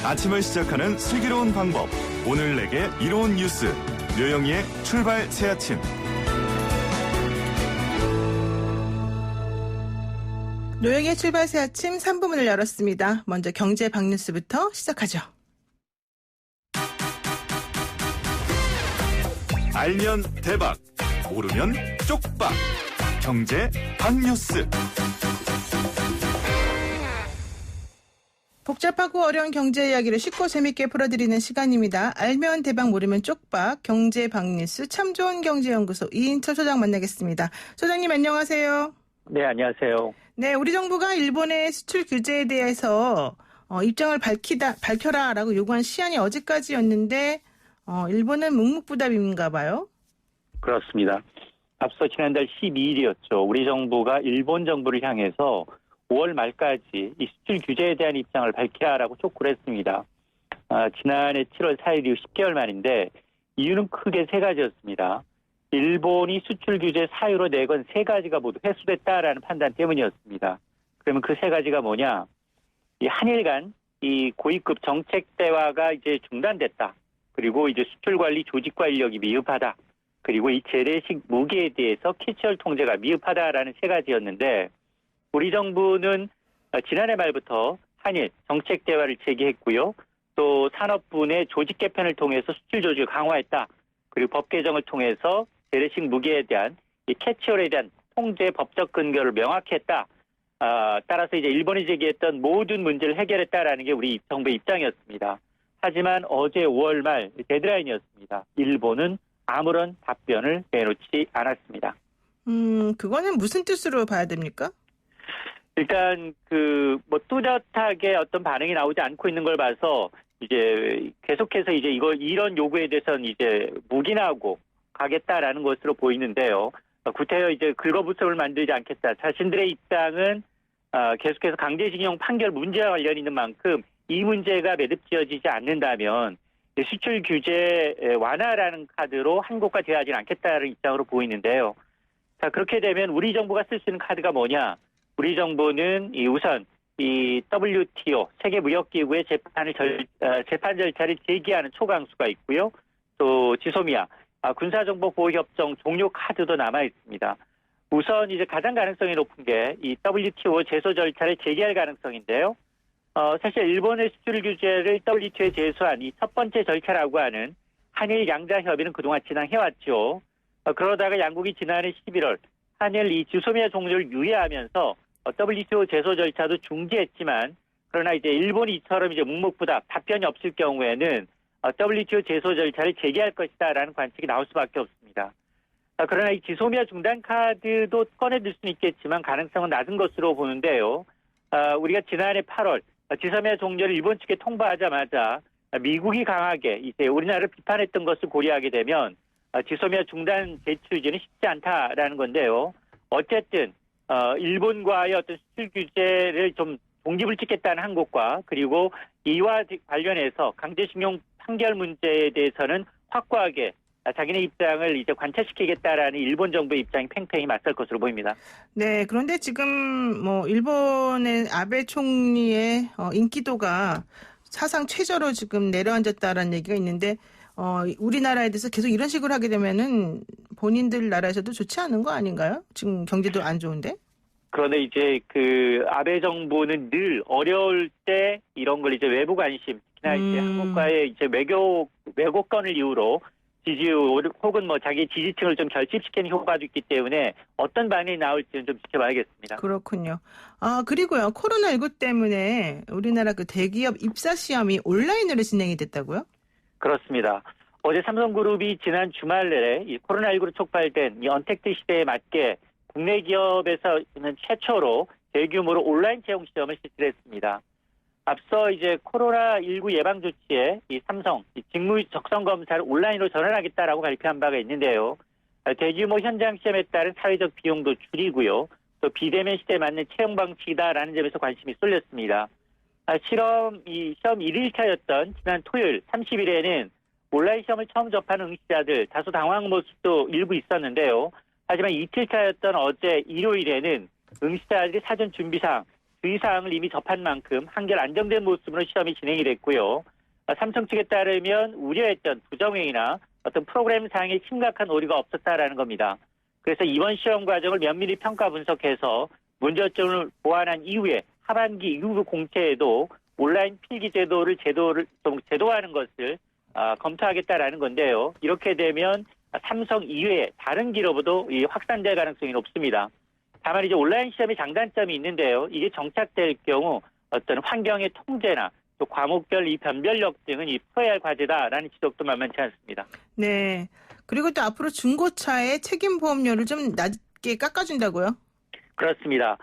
아침을 시작하는 슬기로운 방법. 오늘 내게 이로운 뉴스. 묘영이의 출발 새아침. 묘영이의 출발 새아침 3부 문을 열었습니다. 먼저 경제 박뉴스부터 시작하죠. 알면 대박, 모르면 쪽박. 경제 박뉴스. 복잡하고 어려운 경제 이야기를 쉽고 재밌게 풀어드리는 시간입니다. 알면 대박, 모르면 쪽박. 경제 박뉴스 참 좋은 경제연구소 이인철 소장 만나겠습니다. 소장님 안녕하세요. 네, 안녕하세요. 네, 우리 정부가 일본의 수출 규제에 대해서 입장을 밝혀라라고 요구한 시한이 어제까지였는데 일본은 묵묵부답인가 봐요. 그렇습니다. 앞서 지난달 12일이었죠. 우리 정부가 일본 정부를 향해서 5월 말까지 이 수출 규제에 대한 입장을 밝히라라고 촉구를 했습니다. 지난해 7월 4일 이후 10개월 만인데 이유는 크게 세 가지였습니다. 일본이 수출 규제 사유로 내건 세 가지가 모두 회수됐다라는 판단 때문이었습니다. 그러면 그 세 가지가 뭐냐? 이 한일 간 이 고위급 정책 대화가 이제 중단됐다. 그리고 이제 수출 관리 조직과 인력이 미흡하다. 그리고 이 재래식 무기에 대해서 캐치얼 통제가 미흡하다라는 세 가지였는데 우리 정부는 지난해 말부터 한일 정책 대화를 재개했고요. 또 산업부 내 조직 개편을 통해서 수출 조직을 강화했다. 그리고 법 개정을 통해서 재래식 무기에 대한 이 캐치얼에 대한 통제 법적 근거를 명확히 했다. 따라서 이제 일본이 제기했던 모든 문제를 해결했다라는 게 우리 정부의 입장이었습니다. 하지만 어제 5월 말 데드라인이었습니다. 일본은 아무런 답변을 내놓지 않았습니다. 그거는 무슨 뜻으로 봐야 됩니까? 일단 뚜렷하게 어떤 반응이 나오지 않고 있는 걸 봐서 이제 계속해서 이제 이런 요구에 대해서는 이제 묵인하고 가겠다라는 것으로 보이는데요. 구태여 이제 긁어부스럼을 만들지 않겠다. 자신들의 입장은 계속해서 강제징용 판결 문제와 관련 있는 만큼 이 문제가 매듭지어지지 않는다면 수출 규제 완화라는 카드로 한국과 대화하지는 않겠다는 입장으로 보이는데요. 자, 그렇게 되면 우리 정부가 쓸 수 있는 카드가 뭐냐? 우리 정부는 우선 이 WTO 세계무역기구의 재판 절차를 제기하는 초강수가 있고요. 또 지소미아 군사정보보호협정 종료 카드도 남아 있습니다. 우선 이제 가장 가능성이 높은 게 이 WTO 제소 절차를 제기할 가능성인데요. 사실 일본의 수출 규제를 WTO에 제소한 이 첫 번째 절차라고 하는 한일 양자 협의는 그동안 진행해왔죠. 그러다가 양국이 지난해 11월 한일 이 지소미아 종료를 유예하면서 WTO 제소 절차도 중지했지만 그러나 이제 일본이 이처럼 이제 묵묵부답 답변이 없을 경우에는 WTO 제소 절차를 재개할 것이다라는 관측이 나올 수밖에 없습니다. 그러나 이 지소미아 중단 카드도 꺼내들 수는 있겠지만 가능성은 낮은 것으로 보는데요. 우리가 지난해 8월 지소미아 종료를 일본 측에 통보하자마자 미국이 강하게 이제 우리나라를 비판했던 것을 고려하게 되면 지소미아 중단 재추진은 쉽지 않다라는 건데요. 어쨌든 일본과의 어떤 수출 규제를 좀 동집을 찍겠다는 한국과 그리고 이와 관련해서 강제징용 판결 문제에 대해서는 확고하게 자기네 입장을 이제 관철시키겠다라는 일본 정부의 입장이 팽팽히 맞설 것으로 보입니다. 네, 그런데 지금 일본의 아베 총리의 인기도가 사상 최저로 지금 내려앉았다라는 얘기가 있는데 우리나라에 대해서 계속 이런 식으로 하게 되면은 본인들 나라에서도 좋지 않은 거 아닌가요? 지금 경제도 안 좋은데? 그런데 이제 아베 정부는 늘 어려울 때 이런 걸 이제 외부 관심, 특히나 이제 한국과의 이제 외교권을 이유로 지지율 혹은 자기 지지층을 좀 결집시키는 효과도 있기 때문에 어떤 반응이 나올지는 좀 지켜봐야겠습니다. 그렇군요. 그리고요. 코로나19 때문에 우리나라 대기업 입사 시험이 온라인으로 진행이 됐다고요? 그렇습니다. 어제 삼성그룹이 지난 주말 내에 이 코로나19로 촉발된 이 언택트 시대에 맞게 국내 기업에서는 최초로 대규모로 온라인 채용 시험을 실시했습니다. 앞서 이제 코로나19 예방 조치에 이 삼성 직무 적성 검사를 온라인으로 전환하겠다라고 발표한 바가 있는데요. 대규모 현장 시험에 따른 사회적 비용도 줄이고요. 또 비대면 시대에 맞는 채용 방식이다라는 점에서 관심이 쏠렸습니다. 시험 1일차였던 지난 토요일 30일에는 온라인 시험을 처음 접한 응시자들 다소 당황한 모습도 일부 있었는데요. 하지만 이틀차였던 어제 일요일에는 응시자들이 사전 준비상 주의사항을 이미 접한 만큼 한결 안정된 모습으로 시험이 진행이 됐고요. 삼성 측에 따르면 우려했던 부정행위나 어떤 프로그램 사항에 심각한 오류가 없었다라는 겁니다. 그래서 이번 시험 과정을 면밀히 평가 분석해서 문제점을 보완한 이후에 하반기 이후 공채에도 온라인 필기 제도를 제도화하는 것을 검토하겠다라는 건데요. 이렇게 되면 삼성 이외에 다른 기업으로도 확산될 가능성이 높습니다. 다만 이제 온라인 시험의 장단점이 있는데요. 이게 정착될 경우 어떤 환경의 통제나 또 과목별 이 변별력 등은 풀어야 할 과제다라는 지적도 만만치 않습니다. 네. 그리고 또 앞으로 중고차의 책임 보험료를 좀 낮게 깎아준다고요? 그렇습니다.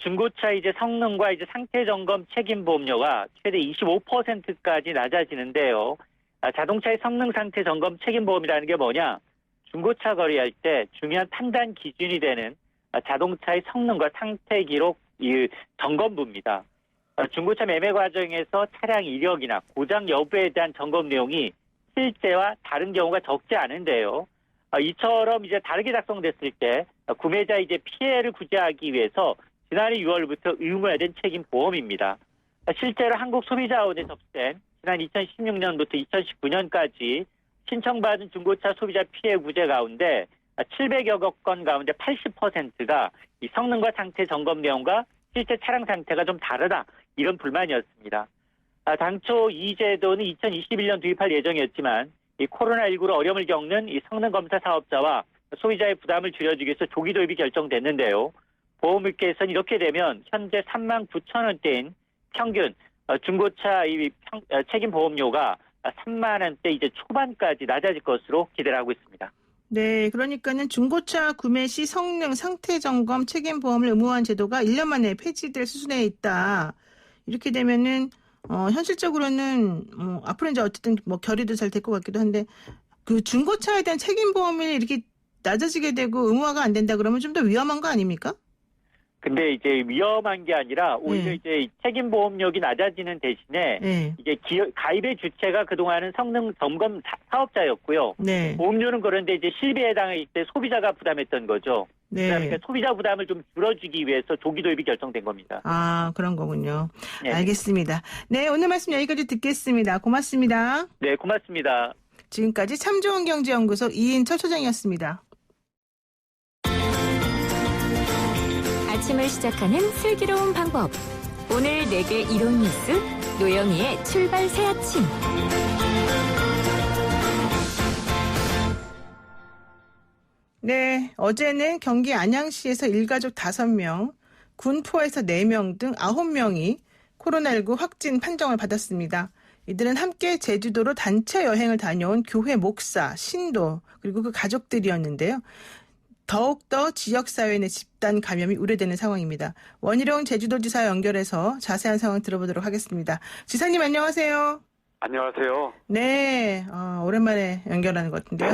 중고차 이제 성능과 이제 상태 점검 책임 보험료가 최대 25%까지 낮아지는데요. 자동차의 성능 상태 점검 책임 보험이라는 게 뭐냐? 중고차 거래할 때 중요한 판단 기준이 되는 자동차의 성능과 상태 기록 이 점검부입니다. 중고차 매매 과정에서 차량 이력이나 고장 여부에 대한 점검 내용이 실제와 다른 경우가 적지 않은데요. 이처럼 이제 다르게 작성됐을 때 구매자 이제 피해를 구제하기 위해서 지난해 6월부터 의무화된 책임 보험입니다. 실제로 한국소비자원에 접수된 지난 2016년부터 2019년까지 신청받은 중고차 소비자 피해 구제 가운데 700여 건 가운데 80%가 이 성능과 상태 점검 내용과 실제 차량 상태가 좀 다르다. 이런 불만이었습니다. 당초 이 제도는 2021년 도입할 예정이었지만 이 코로나19로 어려움을 겪는 이 성능검사 사업자와 소비자의 부담을 줄여주기 위해서 조기 도입이 결정됐는데요. 보험업계에서는 이렇게 되면 현재 39,000원대인 평균 중고차 이 책임 보험료가 3만 원대 이제 초반까지 낮아질 것으로 기대를 하고 있습니다. 네, 그러니까는 중고차 구매 시 성능 상태 점검 책임 보험을 의무화한 제도가 1년 만에 폐지될 수순에 있다. 이렇게 되면은 현실적으로는 앞으로 이제 어쨌든 뭐 결의도 잘 될 것 같기도 한데 그 중고차에 대한 책임 보험이 이렇게 낮아지게 되고 의무화가 안 된다 그러면 좀 더 위험한 거 아닙니까? 근데 이제 위험한 게 아니라 오히려 이제 책임 보험력이 낮아지는 대신에 이게 가입의 주체가 그동안은 성능 점검 사업자였고요. 네. 보험료는 그런데 이제 실비에 해당할 때 소비자가 부담했던 거죠. 네. 그러니까 소비자 부담을 좀 줄여주기 위해서 조기 도입이 결정된 겁니다. 아, 그런 거군요. 네. 알겠습니다. 네, 오늘 말씀 여기까지 듣겠습니다. 고맙습니다. 네, 고맙습니다. 지금까지 참 좋은 경제연구소 이인철 소장이었습니다. 아침을 시작하는 슬기로운 방법. 오늘 내게 이론 뉴스 노영희의 출발 새 아침. 네, 어제는 경기 안양시에서 일가족 5명, 군포에서 4명 등 9명이 코로나19 확진 판정을 받았습니다. 이들은 함께 제주도로 단체 여행을 다녀온 교회 목사, 신도, 그리고 그 가족들이었는데요. 더욱더 지역사회 내 집단 감염이 우려되는 상황입니다. 원희룡 제주도지사 연결해서 자세한 상황 들어보도록 하겠습니다. 지사님 안녕하세요. 안녕하세요. 네, 오랜만에 연결하는 것 같은데요.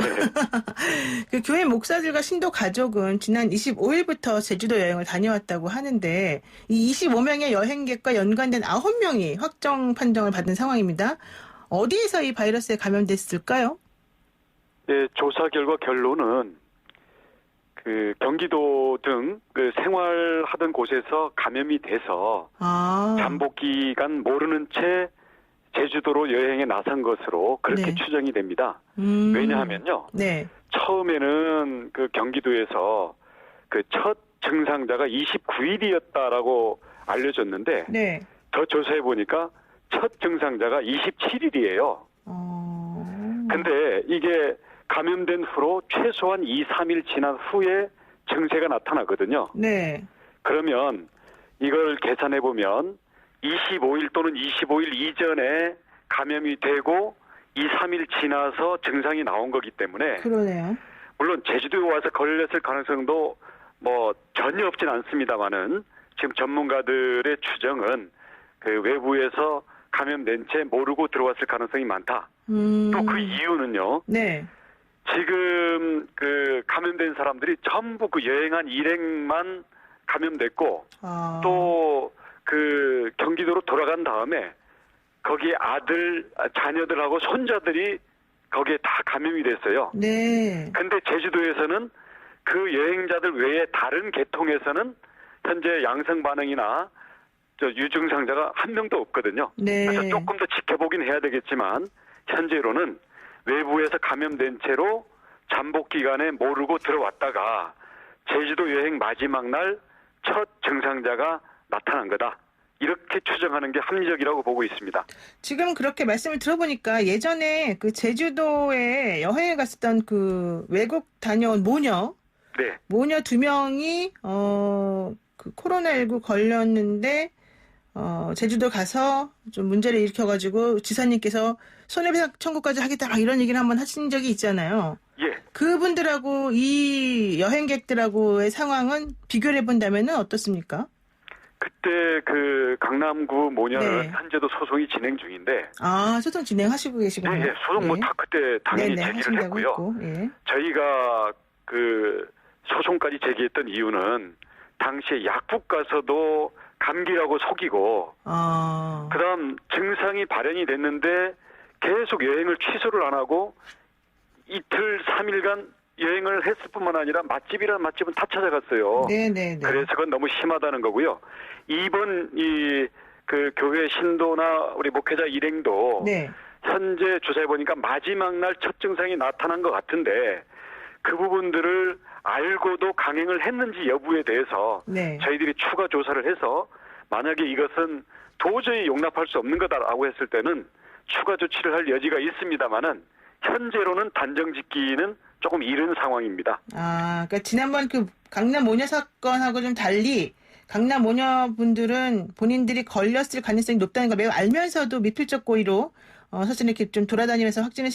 그 교회 목사들과 신도 가족은 지난 25일부터 제주도 여행을 다녀왔다고 하는데 이 25명의 여행객과 연관된 9명이 확정 판정을 받은 상황입니다. 어디에서 이 바이러스에 감염됐을까요? 네, 조사 결과 결론은 그 경기도 등 그 생활하던 곳에서 감염이 돼서 잠복 기간 모르는 채 제주도로 여행에 나선 것으로 그렇게 네. 추정이 됩니다. 왜냐하면요. 네. 처음에는 그 경기도에서 그 첫 증상자가 29일이었다라고 알려졌는데 네. 더 조사해 보니까 첫 증상자가 27일이에요. 근데 이게 감염된 후로 최소한 2, 3일 지난 후에 증세가 나타나거든요. 네. 그러면 이걸 계산해 보면 25일 또는 25일 이전에 감염이 되고 2, 3일 지나서 증상이 나온 거기 때문에 그러네요. 물론 제주도에 와서 걸렸을 가능성도 뭐 전혀 없진 않습니다만은 지금 전문가들의 추정은 그 외부에서 감염된 채 모르고 들어왔을 가능성이 많다. 또 그 이유는요. 네. 지금 그 감염된 사람들이 전부 그 여행한 일행만 감염됐고 또 그 경기도로 돌아간 다음에 거기 아들, 자녀들하고 손자들이 거기에 다 감염이 됐어요. 네. 근데 제주도에서는 그 여행자들 외에 다른 계통에서는 현재 양성 반응이나 유증상자가 한 명도 없거든요. 네. 그래서 조금 더 지켜보긴 해야 되겠지만 현재로는 외부에서 감염된 채로 잠복 기간에 모르고 들어왔다가 제주도 여행 마지막 날 첫 증상자가 나타난 거다. 이렇게 추정하는 게 합리적이라고 보고 있습니다. 지금 그렇게 말씀을 들어보니까 예전에 그 제주도에 여행을 갔었던 그 외국 다녀온 모녀 네. 2명이 그 코로나19 걸렸는데 제주도 가서 좀 문제를 일으켜가지고 지사님께서 손해배상 청구까지 하겠다 막 이런 얘기를 한번 하신 적이 있잖아요. 예. 그분들하고 이 여행객들하고의 상황은 비교를 해본다면은 어떻습니까? 그때 그 강남구 모녀는 네. 현재도 소송이 진행 중인데 아, 소송 진행하시고 계시군요. 네, 소송 뭐 다 그때 당연히 제기를 하신다고 했고요. 했고, 예. 저희가 그 소송까지 제기했던 이유는 당시에 약국 가서도 감기라고 속이고 그다음 증상이 발현이 됐는데 계속 여행을 취소를 안 하고 이틀 3일간 여행을 했을 뿐만 아니라 맛집이라는 맛집은 다 찾아갔어요. 네네네. 그래서 그건 너무 심하다는 거고요. 이번 그 교회 신도나 우리 목회자 일행도 네. 현재 조사해 보니까 마지막 날 첫 증상이 나타난 것 같은데 그 부분들을 알고도 강행을 했는지 여부에 대해서 네. 저희들이 추가 조사를 해서 만약에 이것은 도저히 용납할 수 없는 거다라고 했을 때는 추가 조치를 할 여지가 있습니다만은 현재로는 단정 짓기는 조금 이른 상황입니다. 아, 그러니까 지난번 그 강남 모녀 사건하고 좀 달리 강남 모녀분들은 본인들이 걸렸을 가능성이 높다는 걸 매우 알면서도 미필적 고의로 사실 이렇게 좀 돌아다니면서 확진을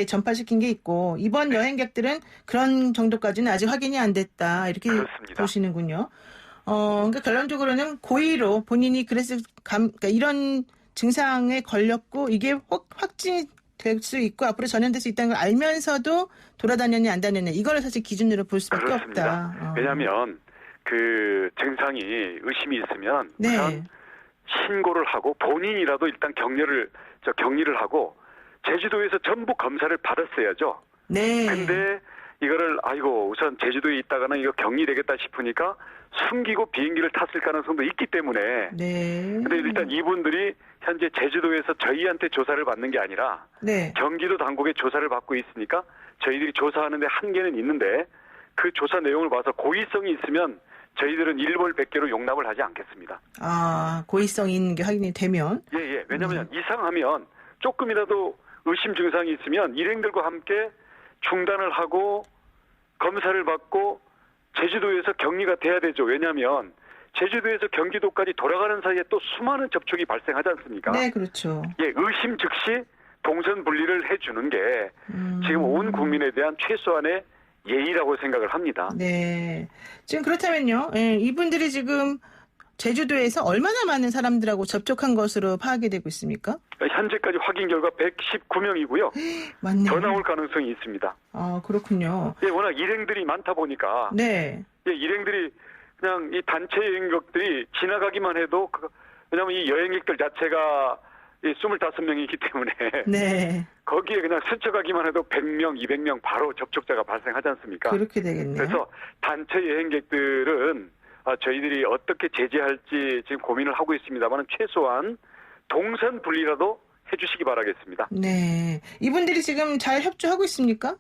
전파시킨 게 있고 이번 여행객들은 그런 정도까지는 아직 확인이 안 됐다 이렇게 그렇습니다. 보시는군요. 그러니까 결론적으로는 고의로 본인이 그러니까 이런 증상에 걸렸고 이게 확진이 될 수 있고 앞으로 전염될 수 있다는 걸 알면서도 돌아다녔냐 안 다녔냐 이거를 사실 기준으로 볼 수밖에 그렇습니다. 없다. 왜냐하면 그 증상이 의심이 있으면 네. 우선 신고를 하고 본인이라도 일단 격리를 하고 제주도에서 전부 검사를 받았어야죠. 네. 근데 이거를 아이고 우선 제주도에 있다가는 이거 격리되겠다 싶으니까 숨기고 비행기를 탔을 가능성도 있기 때문에 네. 근데 일단 이분들이 현재 제주도에서 저희한테 조사를 받는 게 아니라 네. 경기도 당국의 조사를 받고 있으니까 저희들이 조사하는데 한계는 있는데 그 조사 내용을 봐서 고의성이 있으면 저희들은 일벌백계로 용납을 하지 않겠습니다. 아, 고의성 있는 게 확인이 되면 예. 왜냐하면 이상하면 조금이라도 의심 증상이 있으면 일행들과 함께 중단을 하고 검사를 받고 제주도에서 격리가 돼야 되죠. 왜냐하면 제주도에서 경기도까지 돌아가는 사이에 또 수많은 접촉이 발생하지 않습니까? 네, 그렇죠. 예, 의심 즉시 동선 분리를 해주는 게 지금 온 국민에 대한 최소한의 예의라고 생각을 합니다. 네. 지금 그렇다면요. 예, 이분들이 지금 제주도에서 얼마나 많은 사람들하고 접촉한 것으로 파악이 되고 있습니까? 현재까지 확인 결과 119명이고요. 맞네요. 더 나올 가능성이 있습니다. 아, 그렇군요. 예, 워낙 일행들이 많다 보니까 네. 예, 일행들이 그냥 이 단체 여행객들이 지나가기만 해도 왜냐하면 이 여행객들 자체가 25명이기 때문에 네. 거기에 그냥 스쳐가기만 해도 100명, 200명 바로 접촉자가 발생하지 않습니까? 그렇게 되겠네요. 그래서 단체 여행객들은 저희들이 어떻게 제재할지 지금 고민을 하고 있습니다만 최소한 동선 분리라도 해주시기 바라겠습니다. 네. 이분들이 지금 잘 협조하고 있습니까?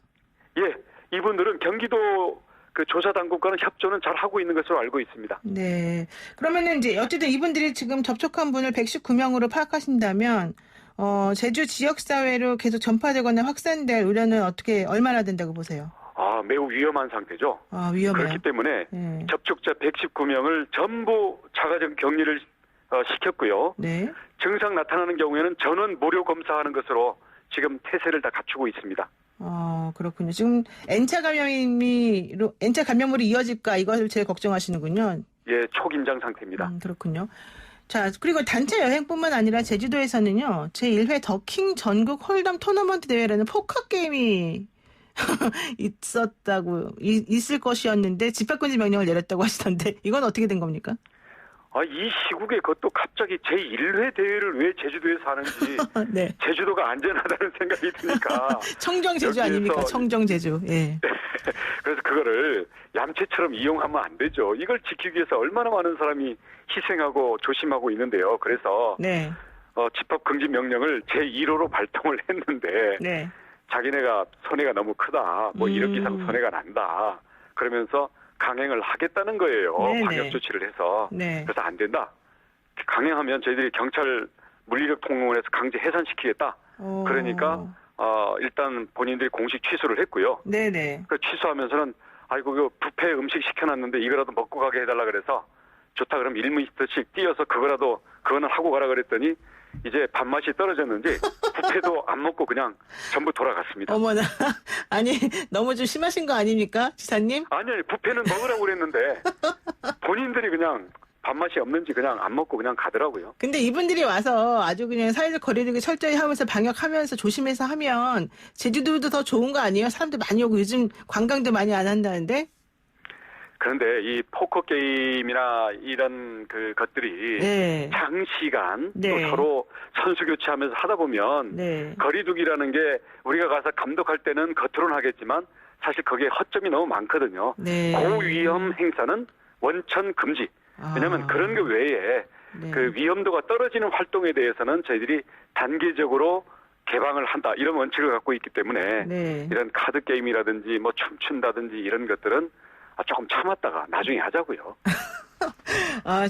예, 이분들은 경기도 그 조사 당국과는 협조는 잘 하고 있는 것으로 알고 있습니다. 네. 그러면은 이제 어쨌든 이분들이 지금 접촉한 분을 119명으로 파악하신다면 제주 지역 사회로 계속 전파되거나 확산될 우려는 얼마나 된다고 보세요? 매우 위험한 상태죠. 위험해요. 그렇기 때문에 네. 접촉자 119명을 전부 자가적 격리를 시켰고요. 네. 증상 나타나는 경우에는 전원 무료 검사하는 것으로 지금 태세를 다 갖추고 있습니다. 그렇군요. 지금 N차 감염으로 이어질까 이것을 제일 걱정하시는군요. 예, 초긴장 상태입니다. 그렇군요. 자, 그리고 단체 여행뿐만 아니라 제주도에서는요, 제1회 더킹 전국 홀덤 토너먼트 대회라는 포커 게임이 있을 것이었는데 집합금지 명령을 내렸다고 하시던데 이건 어떻게 된 겁니까? 이 시국에 그것도 갑자기 제1회 대회를 왜 제주도에서 하는지 네. 제주도가 안전하다는 생각이 드니까 청정 제주 아닙니까? 여기에서 청정 제주. 예. 그래서 그거를 얌체처럼 이용하면 안 되죠. 이걸 지키기 위해서 얼마나 많은 사람이 희생하고 조심하고 있는데요. 그래서 네. 집합 금지 명령을 제1호로 발동을 했는데 네. 자기네가 손해가 너무 크다. 뭐 1억 이상 손해가 난다. 그러면서 강행을 하겠다는 거예요. 네네. 방역 조치를 해서. 네. 그래서 안 된다. 강행하면 저희들이 경찰 물리력 통용을 해서 강제 해산시키겠다. 그러니까 일단 본인들이 공식 취소를 했고요. 네네. 그 취소하면서는 아이고 그 뷔페 음식 시켜놨는데 이거라도 먹고 가게 해달라 그래서 좋다 그럼 1m씩 뛰어서 그거는 하고 가라 그랬더니 이제 밥맛이 떨어졌는지 뷔페도 안 먹고 그냥 전부 돌아갔습니다. 어머나. 아니, 너무 좀 심하신 거 아닙니까? 지사님? 아니 뷔페는 먹으라고 그랬는데 본인들이 그냥 밥맛이 없는지 그냥 안 먹고 그냥 가더라고요. 근데 이분들이 와서 아주 그냥 사회적 거리두기 철저히 하면서 방역하면서 조심해서 하면 제주도도 더 좋은 거 아니에요? 사람들 많이 오고 요즘 관광도 많이 안 한다는데? 그런데 이 포커 게임이나 이런 그 것들이 네. 장시간 네. 또 서로 선수 교체하면서 하다 보면 네. 거리두기라는 게 우리가 가서 감독할 때는 겉으로는 하겠지만 사실 거기에 허점이 너무 많거든요. 네. 고위험 행사는 원천 금지. 왜냐하면 그런 게 외에 네. 그 위험도가 떨어지는 활동에 대해서는 저희들이 단계적으로 개방을 한다. 이런 원칙을 갖고 있기 때문에 네. 이런 카드 게임이라든지 뭐 춤춘다든지 이런 것들은 조금 참았다가 나중에 하자고요.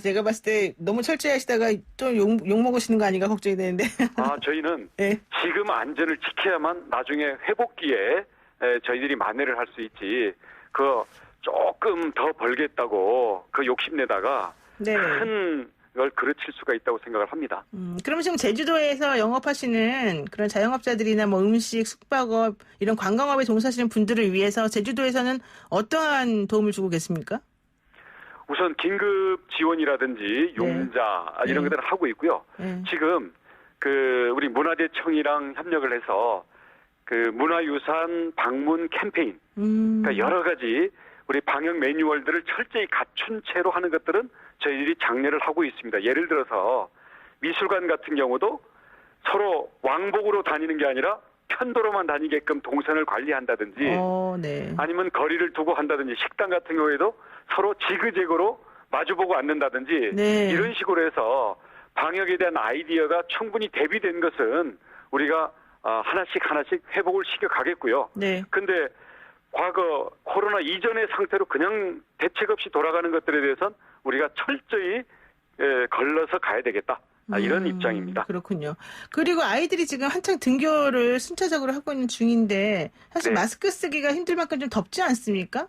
제가 봤을 때 너무 철저히 하시다가 또 욕 먹으시는 거 아닌가 걱정이 되는데. 저희는 네. 지금 안전을 지켜야만 나중에 회복기에 저희들이 만회를 할 수 있지. 그 조금 더 벌겠다고 그 욕심내다가 네. 큰 걸 그르칠 수가 있다고 생각을 합니다. 그럼 지금 제주도에서 영업하시는 그런 자영업자들이나 뭐 음식, 숙박업 이런 관광업에 종사하시는 분들을 위해서 제주도에서는 어떠한 도움을 주고 계십니까? 우선 긴급 지원이라든지 융자 이런 네. 것들을 하고 있고요. 네. 지금 그 우리 문화재청이랑 협력을 해서 그 문화유산 방문 캠페인, 그러니까 여러 가지 우리 방역 매뉴얼들을 철저히 갖춘 채로 하는 것들은 저희들이 장려를 하고 있습니다. 예를 들어서 미술관 같은 경우도 서로 왕복으로 다니는 게 아니라 편도로만 다니게끔 동선을 관리한다든지 네. 아니면 거리를 두고 한다든지 식당 같은 경우에도 서로 지그재그로 마주보고 앉는다든지 네. 이런 식으로 해서 방역에 대한 아이디어가 충분히 대비된 것은 우리가 하나씩 회복을 시켜가겠고요. 네. 근데 과거 코로나 이전의 상태로 그냥 대책 없이 돌아가는 것들에 대해서는 우리가 철저히 걸러서 가야 되겠다. 이런 입장입니다. 그렇군요. 그리고 아이들이 지금 한창 등교를 순차적으로 하고 있는 중인데 사실 네. 마스크 쓰기가 힘들 만큼 좀 덥지 않습니까?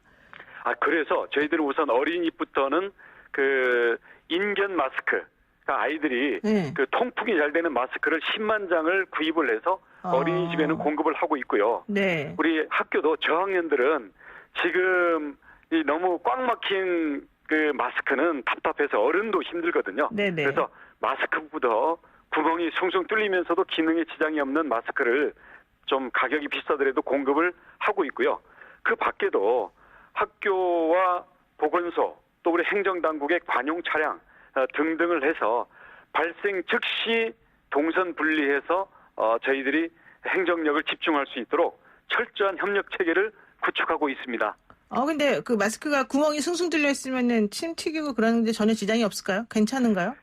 그래서 저희들은 우선 어린이부터는 그 인견 마스크, 그러니까 아이들이 네. 그 통풍이 잘 되는 마스크를 10만 장을 구입을 해서 어린이집에는 공급을 하고 있고요. 네. 우리 학교도 저학년들은 지금 이 너무 꽉 막힌 그 마스크는 답답해서 어른도 힘들거든요. 네네. 그래서 마스크부터 구멍이 숭숭 뚫리면서도 기능에 지장이 없는 마스크를 좀 가격이 비싸더라도 공급을 하고 있고요. 그 밖에도 학교와 보건소 또 우리 행정당국의 관용 차량 등등을 해서 발생 즉시 동선 분리해서 저희들이 행정력을 집중할 수 있도록 철저한 협력 체계를 구축하고 있습니다. 근데 그 마스크가 구멍이 숭숭 뚫려 있으면은 침 튀기고 그러는데 전혀 지장이 없을까요? 괜찮은가요?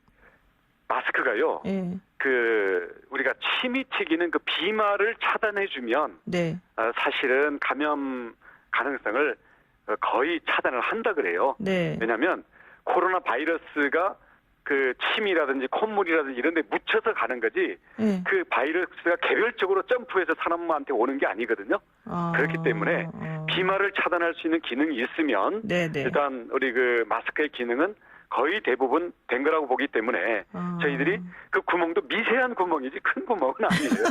마스크가요. 네. 그 우리가 침이 튀기는 그 비말을 차단해주면 네. 사실은 감염 가능성을 거의 차단을 한다 그래요. 네. 왜냐하면 코로나 바이러스가 그 침이라든지 콧물이라든지 이런 데 묻혀서 가는 거지 네. 그 바이러스가 개별적으로 점프해서 사람한테 오는 게 아니거든요. 그렇기 때문에 비말을 차단할 수 있는 기능이 있으면 네네. 일단 우리 그 마스크의 기능은 거의 대부분 된 거라고 보기 때문에 저희들이 그 구멍도 미세한 구멍이지 큰 구멍은 아니에요.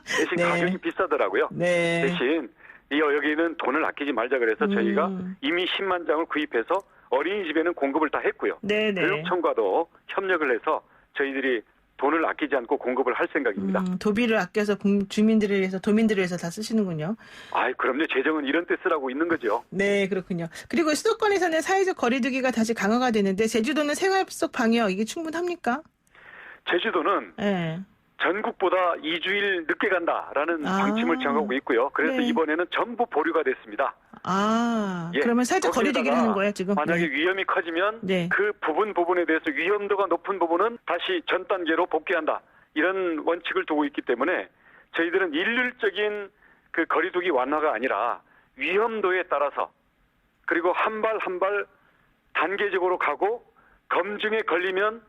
대신 네. 가격이 비싸더라고요. 네. 대신 여기는 돈을 아끼지 말자 그래서 저희가 이미 10만 장을 구입해서 어린이집에는 공급을 다 했고요. 네네. 교육청과도 협력을 해서 저희들이 돈을 아끼지 않고 공급을 할 생각입니다. 도비를 아껴서 주민들을 위해서 도민들을 위해서 다 쓰시는군요. 그럼요. 재정은 이런 때 쓰라고 있는 거죠. 네, 그렇군요. 그리고 수도권에서는 사회적 거리두기가 다시 강화가 되는데 제주도는 생활 속 방역 이게 충분합니까? 제주도는 네. 전국보다 2주일 늦게 간다라는 방침을 정하고 있고요. 그래서 네. 이번에는 전부 보류가 됐습니다. 그러면 살짝 거리두기를 하는 거예요, 지금? 만약에 네. 위험이 커지면 네. 그 부분에 대해서 위험도가 높은 부분은 다시 전 단계로 복귀한다. 이런 원칙을 두고 있기 때문에 저희들은 일률적인 그 거리두기 완화가 아니라 위험도에 따라서 그리고 한 발 한 발 단계적으로 가고 검증에 걸리면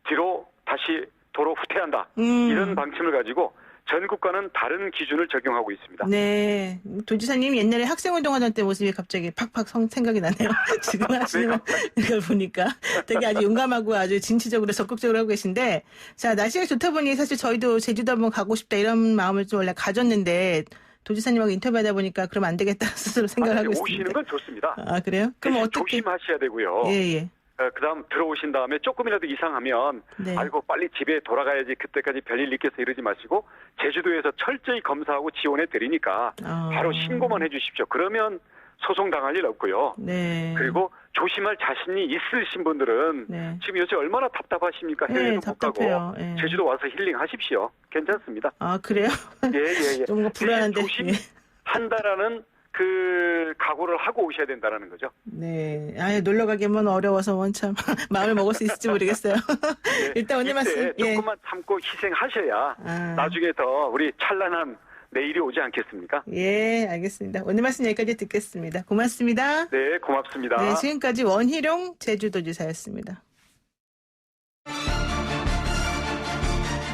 뒤로 다시 도로 후퇴한다. 이런 방침을 가지고 전국과는 다른 기준을 적용하고 있습니다. 네. 도지사님 옛날에 학생운동하던 때 모습이 갑자기 팍팍 생각이 나네요. 지금 하시는 걸 보니까 되게 아주 용감하고 아주 진취적으로 적극적으로 하고 계신데 자, 날씨가 좋다 보니 사실 저희도 제주도 한번 가고 싶다 이런 마음을 좀 원래 가졌는데 도지사님하고 인터뷰하다 보니까 그럼 안 되겠다 스스로 생각을 하고 있습니다. 오시는 건 좋습니다. 그래요? 그럼 어떻게? 조심하셔야 되고요. 예. 그다음 들어오신 다음에 조금이라도 이상하면 네. 아이고 빨리 집에 돌아가야지 그때까지 별일 있겠어 이러지 마시고 제주도에서 철저히 검사하고 지원해 드리니까 바로 신고만 해주십시오. 그러면 소송 당할 일 없고요. 네. 그리고 조심할 자신이 있으신 분들은 네. 지금 요새 얼마나 답답하십니까? 네, 해외도 못 답답해요. 가고 예. 제주도 와서 힐링하십시오. 괜찮습니다. 그래요? 예. 좀 불안한데. 조심한다라는 그 각오를 하고 오셔야 된다라는 거죠. 네. 놀러 가기만 어려워서 참 마음을 먹을 수 있을지 모르겠어요. 네. 일단 오늘 말씀. 조금만 참고 희생하셔야 나중에 더 우리 찬란한 내일이 오지 않겠습니까? 예, 알겠습니다. 오늘 말씀 여기까지 듣겠습니다. 고맙습니다. 네, 고맙습니다. 네, 지금까지 원희룡 제주도지사였습니다.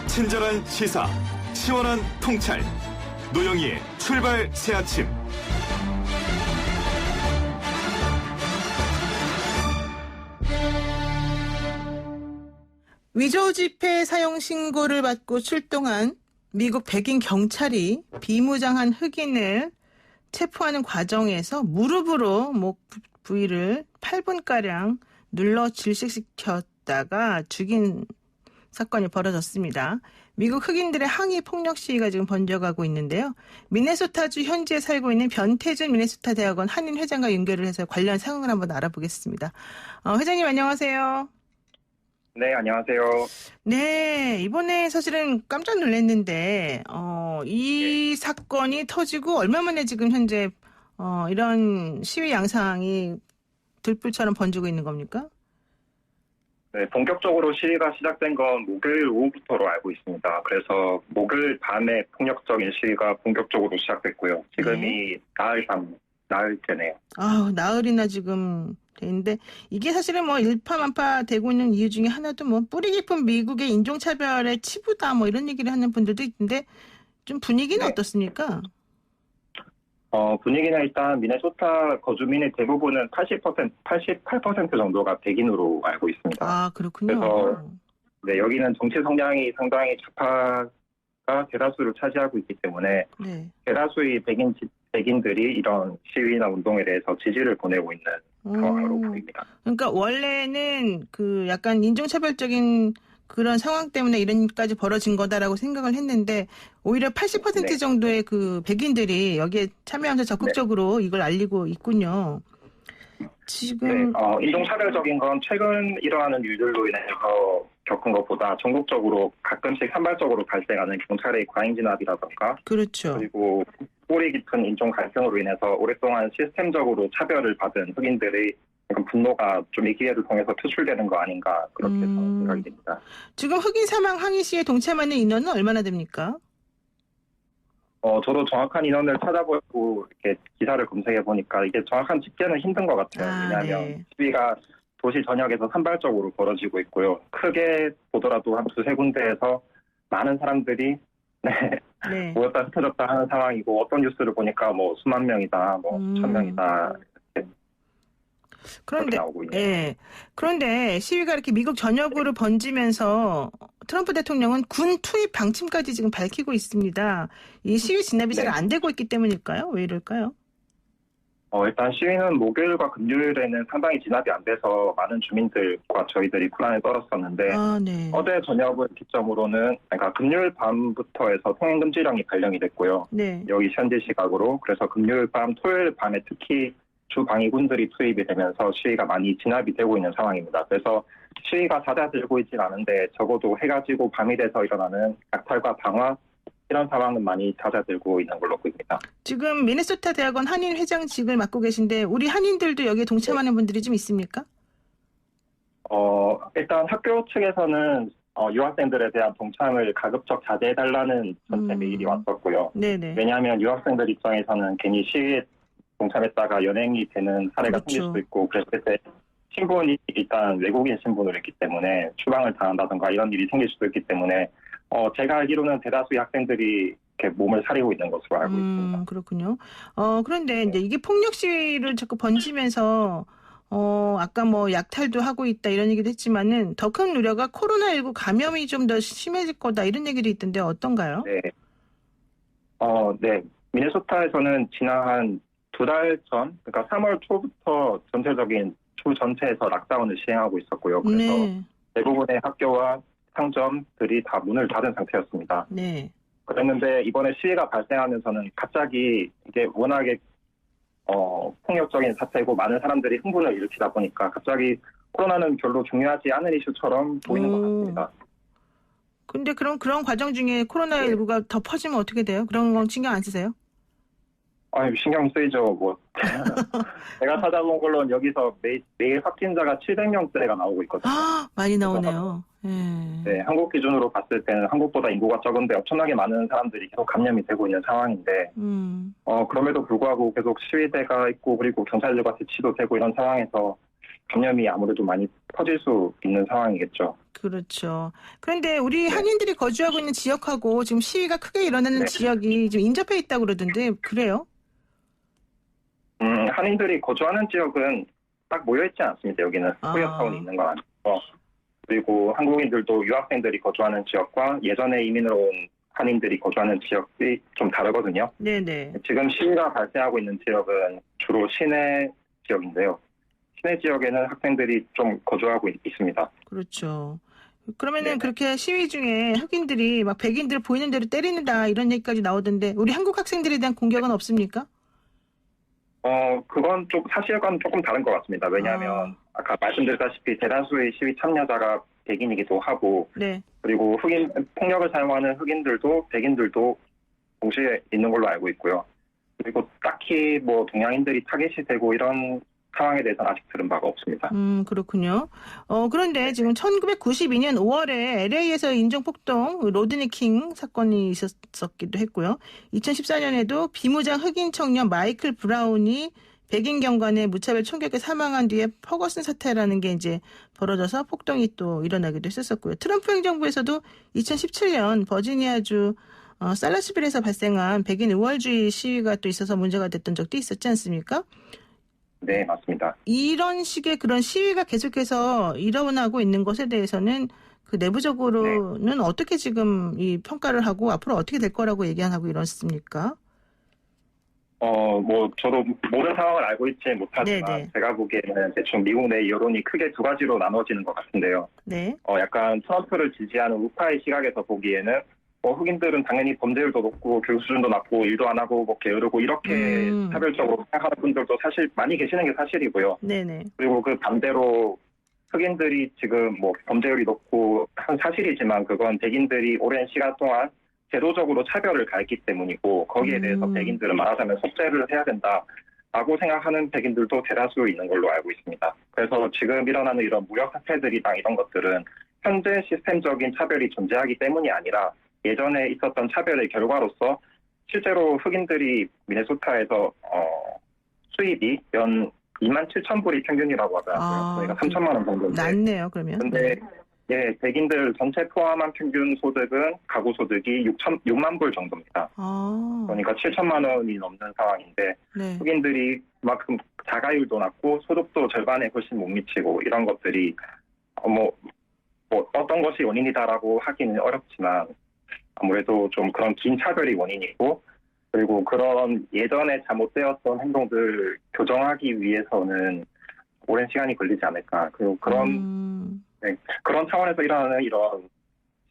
친절한 시사, 시원한 통찰. 노영희의 출발 새아침. 위조 지폐 사용 신고를 받고 출동한 미국 백인 경찰이 비무장한 흑인을 체포하는 과정에서 무릎으로 목 부위를 8분가량 눌러 질식시켰다가 죽인 사건이 벌어졌습니다. 미국 흑인들의 항의 폭력 시위가 지금 번져가고 있는데요. 미네소타주 현지에 살고 있는 변태준 미네소타 대학원 한인 회장과 연결을 해서 관련 상황을 한번 알아보겠습니다. 회장님 안녕하세요. 네, 안녕하세요. 네, 이번에 사실은 깜짝 놀랐는데, 이 사건이 터지고 얼마 만에 지금 현재, 이런 시위 양상이 들불처럼 번지고 있는 겁니까? 네, 본격적으로 시위가 시작된 건 목요일 오후부터로 알고 있습니다. 그래서 목요일 밤에 폭력적인 시위가 본격적으로 시작됐고요. 지금이 나흘째네요. 나흘이나 지금 되는데 이게 사실은 일파만파 되고 있는 이유 중에 하나도 뿌리 깊은 미국의 인종차별의 치부다 이런 얘기를 하는 분들도 있는데 좀 분위기는 네. 어떻습니까? 분위기는 일단 미네소타 거주민의 대부분은 88% 정도가 백인으로 알고 있습니다. 그렇군요. 그래서 네, 여기는 정치 성향이 상당히 좌파가 대다수를 차지하고 있기 때문에 네. 대다수의 백인들이 이런 시위나 운동에 대해서 지지를 보내고 있는 상황으로 보입니다. 그러니까 원래는 그 약간 인종차별적인 그런 상황 때문에 이런까지 벌어진 거다라고 생각을 했는데 오히려 80% 네. 정도의 그 백인들이 여기에 참여하면서 적극적으로 이걸 알리고 있군요. 지금 인종차별적인 건 최근 일어나는 일들로 인해서 겪은 것보다 전국적으로 가끔씩 산발적으로 발생하는 경찰의 과잉 진압이라던가 그렇죠. 그리고 뿌리 깊은 인종 갈등으로 인해서 오랫동안 시스템적으로 차별을 받은 흑인들의 분노가 좀 이 기회를 통해서 표출되는 거 아닌가 그렇게 생각이 됩니다. 지금 흑인 사망 항의 시에 동참하는 인원은 얼마나 됩니까? 저도 정확한 인원을 찾아보고 이렇게 기사를 검색해 보니까 이게 정확한 집계는 힘든 것 같아요. 왜냐하면 네. 시위가 도시 전역에서 산발적으로 벌어지고 있고요. 크게 보더라도 한 두세 군데에서 많은 사람들이 모였다 흩어졌다 하는 상황이고 어떤 뉴스를 보니까 수만 명이다, 1,000명이다 그런데 나오고 있네요. 그런데 시위가 이렇게 미국 전역으로 번지면서 트럼프 대통령은 군 투입 방침까지 지금 밝히고 있습니다. 이 시위 진압이 잘 안 되고 있기 때문일까요? 왜 이럴까요? 일단 시위는 목요일과 금요일에는 상당히 진압이 안 돼서 많은 주민들과 저희들이 불안에 떨었었는데 네. 어제 저녁을 기점으로는 그러니까 금요일 밤부터 해서 통행 금지령이 발령이 됐고요. 네. 여기 현지 시각으로 그래서 금요일 밤, 토요일 밤에 특히 주 방위군들이 투입이 되면서 시위가 많이 진압이 되고 있는 상황입니다. 그래서 시위가 잦아들고 있진 않은데 적어도 해가 지고 밤이 돼서 일어나는 약탈과 방화 이런 상황은 많이 잦아들고 있는 걸로 보입니다. 지금 미네소타 대학원 한인 회장직을 맡고 계신데 우리 한인들도 여기에 동참하는 분들이 좀 있습니까? 일단 학교 측에서는 유학생들에 대한 동참을 가급적 자제해달라는 전체 메일이 왔었고요. 네네. 왜냐하면 유학생들 입장에서는 괜히 시위에 동참했다가 연행이 되는 사례가 그렇죠. 생길 수도 있고 그랬을 때 신분이 일단 외국인 신분으로 있기 때문에 추방을 당한다던가 이런 일이 생길 수도 있기 때문에 제가 알기로는 대다수의 학생들이 이렇게 몸을 사리고 있는 것으로 알고 있습니다. 그렇군요. 그런데 이제 이게 폭력 시위를 자꾸 번지면서 아까 뭐 약탈도 하고 있다 이런 얘기도 했지만은 더 큰 우려가 코로나19 감염이 좀 더 심해질 거다 이런 얘기도 있던데 어떤가요? 네. 네. 미네소타에서는 지난 한 2달 전, 그러니까 3월 초부터 전체적인 주 전체에서 락다운을 시행하고 있었고요. 그래서 네. 대부분의 학교와 상점들이 다 문을 닫은 상태였습니다. 네. 그랬는데 이번에 시위가 발생하면서는 갑자기 이게 워낙에 폭력적인 사태고 많은 사람들이 흥분을 일으키다 보니까 갑자기 코로나는 별로 중요하지 않은 이슈처럼 보이는 것 같습니다. 근데 그런 과정 중에 코로나19가 더 퍼지면 어떻게 돼요? 그런 건 신경 안 쓰세요? 신경 쓰이죠. 제가 찾아본 걸로는 여기서 매일 확진자가 700명대가 나오고 있거든요. 많이 나오네요. 네, 한국 기준으로 봤을 때는 한국보다 인구가 적은데 엄청나게 많은 사람들이 계속 감염이 되고 있는 상황인데, 그럼에도 불구하고 계속 시위대가 있고 그리고 경찰들과 대치도 되고 이런 상황에서 감염이 아무래도 많이 퍼질 수 있는 상황이겠죠. 그렇죠. 그런데 우리 한인들이 거주하고 있는 지역하고 지금 시위가 크게 일어나는 지역이 좀 인접해 있다고 그러던데 그래요? 한인들이 거주하는 지역은 딱 모여있지 않습니다. 여기는 코리아타운이 있는 건 아니고 그리고 한국인들도 유학생들이 거주하는 지역과 예전에 이민으로 온 한인들이 거주하는 지역이 좀 다르거든요. 네네. 지금 시위가 발생하고 있는 지역은 주로 시내 지역인데요. 시내 지역에는 학생들이 좀 거주하고 있습니다. 그렇죠. 그러면은 그렇게 시위 중에 흑인들이 막 백인들 보이는 대로 때리는다 이런 얘기까지 나오던데 우리 한국 학생들에 대한 공격은 없습니까? 그건 좀 사실과는 조금 다른 것 같습니다. 왜냐하면 아까 말씀드렸다시피 대다수의 시위 참여자가 백인이기도 하고 그리고 폭력을 사용하는 흑인들도 백인들도 동시에 있는 걸로 알고 있고요. 그리고 딱히 동양인들이 타겟이 되고 이런 상황에 대해서는 아직 들은 바가 없습니다. 그렇군요. 그런데 지금 1992년 5월에 LA에서 인종폭동 로드니 킹 사건이 있었기도 했고요. 2014년에도 비무장 흑인 청년 마이클 브라운이 백인 경관에 무차별 총격에 사망한 뒤에 퍼거슨 사태라는 게 이제 벌어져서 폭동이 또 일어나기도 했었고요. 트럼프 행정부에서도 2017년 버지니아주 살라스빌에서 발생한 백인 우월주의 시위가 또 있어서 문제가 됐던 적도 있었지 않습니까? 네, 맞습니다. 이런 식의 그런 시위가 계속해서 일어나고 있는 것에 대해서는 그 내부적으로는 어떻게 지금 이 평가를 하고 앞으로 어떻게 될 거라고 얘기하고 이렇습니까? 저도 모든 상황을 알고 있지 못하지만 제가 보기에는 대충 미국 내 여론이 크게 두 가지로 나눠지는 것 같은데요. 약간 트럼프를 지지하는 우파의 시각에서 보기에는 흑인들은 당연히 범죄율도 높고 교육 수준도 낮고 일도 안 하고 게으르고 이렇게 차별적으로 생각하는 분들도 사실 많이 계시는 게 사실이고요. 그리고 그 반대로 흑인들이 지금 범죄율이 높고 한 사실이지만 그건 백인들이 오랜 시간 동안 제도적으로 차별을 가했기 때문이고 거기에 대해서 백인들은 말하자면 속죄를 해야 된다라고 생각하는 백인들도 대다수 있는 걸로 알고 있습니다. 그래서 지금 일어나는 이런 무력 사태들이나 이런 것들은 현재 시스템적인 차별이 존재하기 때문이 아니라 예전에 있었던 차별의 결과로서 실제로 흑인들이 미네소타에서 수입이 연 27,000불이 평균이라고 하더라고요. 그러니까 3천만 원 정도인데. 낮네요, 그러면. 근데 백인들 전체 포함한 평균 소득은 가구 소득이 6만 불 정도입니다. 그러니까 7천만 원이 넘는 상황인데 흑인들이 그만큼 자가율도 낮고 소득도 절반에 훨씬 못 미치고 이런 것들이 어떤 것이 원인이다라고 하기는 어렵지만 아무래도 좀 그런 긴 차별이 원인이고 그리고 그런 예전에 잘못되었던 행동들 교정하기 위해서는 오랜 시간이 걸리지 않을까. 그리고 그런 차원에서 일어나는 이런